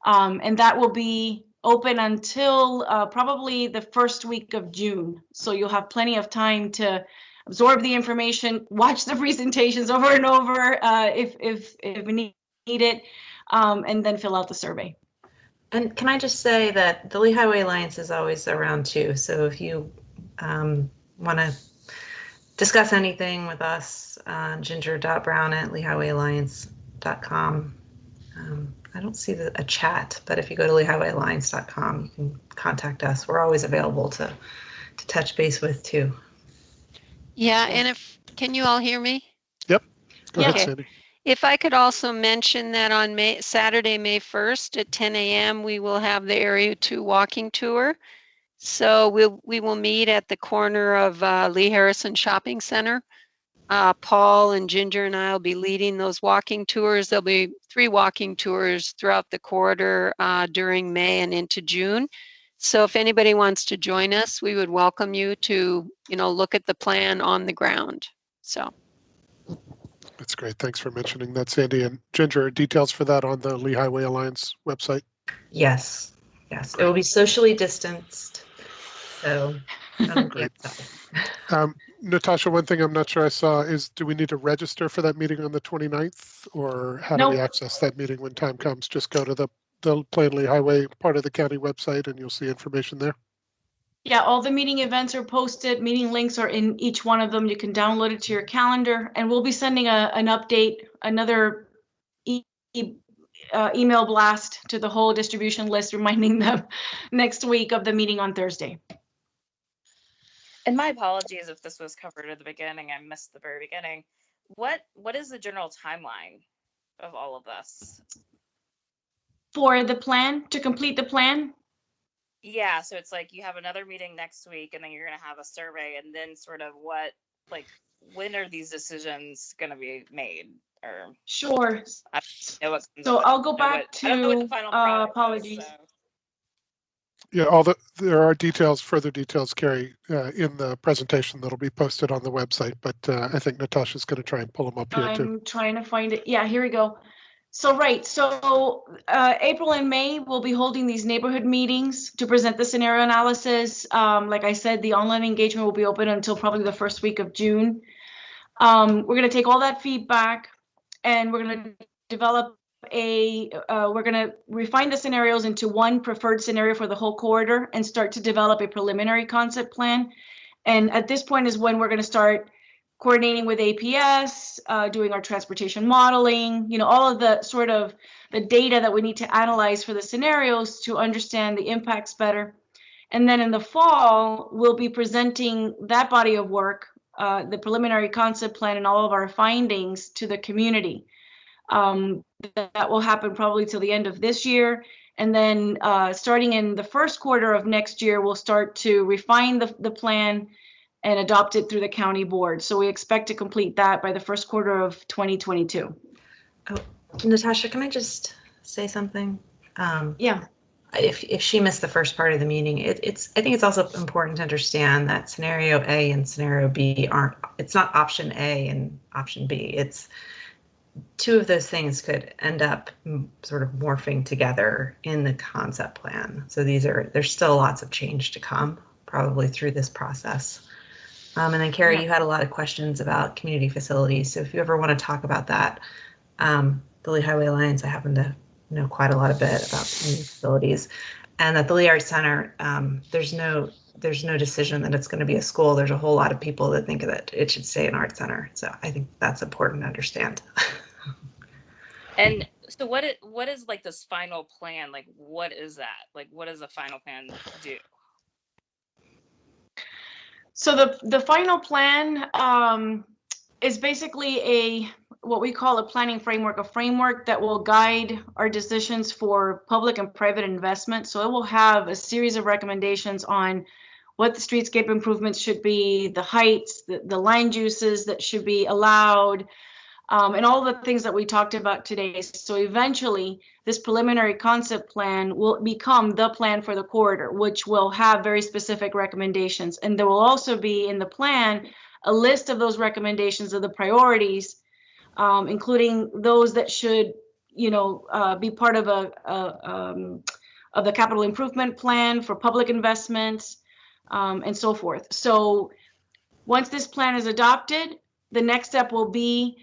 And that will be open until probably the first week of June. So you'll have plenty of time to absorb the information, watch the presentations over and over if we need it, and then fill out the survey. And can I just say that the Lee Highway Alliance is always around too. So if you want to discuss anything with us, ginger.brown@leehighwayalliance.com. I don't see a chat, but if you go to leehighwayalliance.com, you can contact us. We're always available to touch base with too. Yeah, and can you all hear me? Yep. Go ahead, Okay. Sandy. If I could also mention that on Saturday, May 1st at 10 a.m., we will have the Area 2 walking tour. So we will meet at the corner of Lee Harrison Shopping Center. Paul and Ginger and I will be leading those walking tours. There'll be 3 walking tours throughout the corridor during May and into June. So if anybody wants to join us, we would welcome you to, look at the plan on the ground. So. That's great. Thanks for mentioning that, Sandy. And Ginger, details for that on the Lee Highway Alliance website? Yes. Great. It will be socially distanced. So great. Natasha, one thing I'm not sure I saw is, do we need to register for that meeting on the 29th, or how do we access that meeting when time comes? Just go to the Plain Lee Highway part of the county website and you'll see information there. Yeah, all the meeting events are posted. Meeting links are in each one of them. You can download it to your calendar, and we'll be sending an update, another email blast to the whole distribution list, reminding them next week of the meeting on Thursday. And my apologies if this was covered at the beginning. I missed the very beginning. What is the general timeline of all of this? For the plan, to complete the plan? Yeah, so it's like you have another meeting next week and then you're going to have a survey, and then sort of what, like, when are these decisions going to be made? Or Sure. I don't know what, So I'll go back I don't know what the to, final product apologies. is, so. Yeah, there are details, further details, Carrie, in the presentation that'll be posted on the website, but I think Natasha's going to try and pull them up here too. I'm trying to find it. Yeah, here we go. So, right, so April and May, we'll be holding these neighborhood meetings to present the scenario analysis. Like I said, the online engagement will be open until probably the first week of June. We're going to take all that feedback and we're going to develop we're going to refine the scenarios into one preferred scenario for the whole corridor and start to develop a preliminary concept plan. And at this point is when we're going to start coordinating with APS, doing our transportation modeling, all of the sort of the data that we need to analyze for the scenarios to understand the impacts better. And then in the fall, we'll be presenting that body of work, the preliminary concept plan and all of our findings to the community. That will happen probably till the end of this year. And then starting in the first quarter of next year, we'll start to refine the plan and adopt it through the county board. So we expect to complete that by the first quarter of 2022. Oh, Natasha, can I just say something? Yeah. If she missed the first part of the meeting, I think it's also important to understand that scenario A and scenario B it's not option A and option B. It's two of those things could end up sort of morphing together in the concept plan. So there's still lots of change to come probably through this process. And then Carrie, you had a lot of questions about community facilities. So if you ever want to talk about that, the Lee Highway Alliance, I happen to know quite a lot of bit about community facilities, and at the Lee Arts Center, there's no decision that it's going to be a school. There's a whole lot of people that think that it should stay an art center. So I think that's important to understand. And so what is like this final plan? Like, what is that? Like, what does the final plan do? So the final plan is basically what we call a planning framework, a framework that will guide our decisions for public and private investment. So it will have a series of recommendations on what the streetscape improvements should be, the heights, the land uses that should be allowed, and all the things that we talked about today. So eventually, this preliminary concept plan will become the plan for the corridor, which will have very specific recommendations. And there will also be in the plan a list of those recommendations of the priorities, including those that should, be part of the capital improvement plan for public investments, and so forth. So once this plan is adopted, the next step will be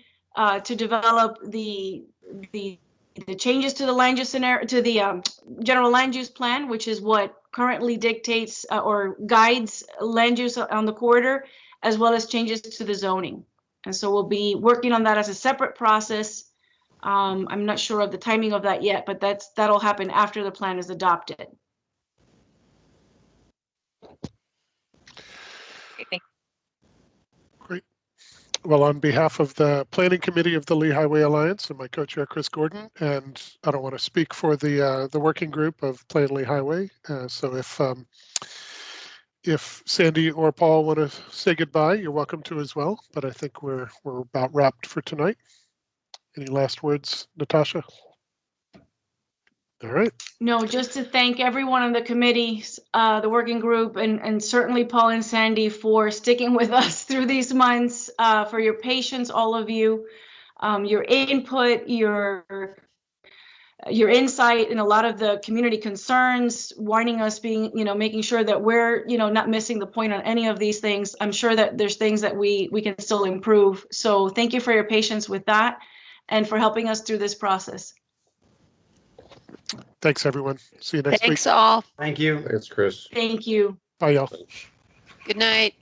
to develop the changes to the land use scenario, to the general land use plan, which is what currently dictates or guides land use on the corridor, as well as changes to the zoning. And so we'll be working on that as a separate process. I'm not sure of the timing of that yet, but that'll happen after the plan is adopted. Great. Well, on behalf of the Planning Committee of the Lee Highway Alliance and my co-chair, Chris Gordon, and I don't want to speak for the working group of Plan Lee Highway. So if Sandy or Paul want to say goodbye, you're welcome to as well. But I think we're about wrapped for tonight. Any last words, Natasha? All right. No, just to thank everyone on the committees, the working group, and certainly Paul and Sandy for sticking with us through these months, for your patience, all of you, your input, your insight in a lot of the community concerns, warning us, making sure that we're, not missing the point on any of these things. I'm sure that there's things that we can still improve. So thank you for your patience with that and for helping us through this process. Thanks, everyone. See you next week. Thanks all. Thank you. Thanks, Chris. Thank you. Bye, y'all. Good night.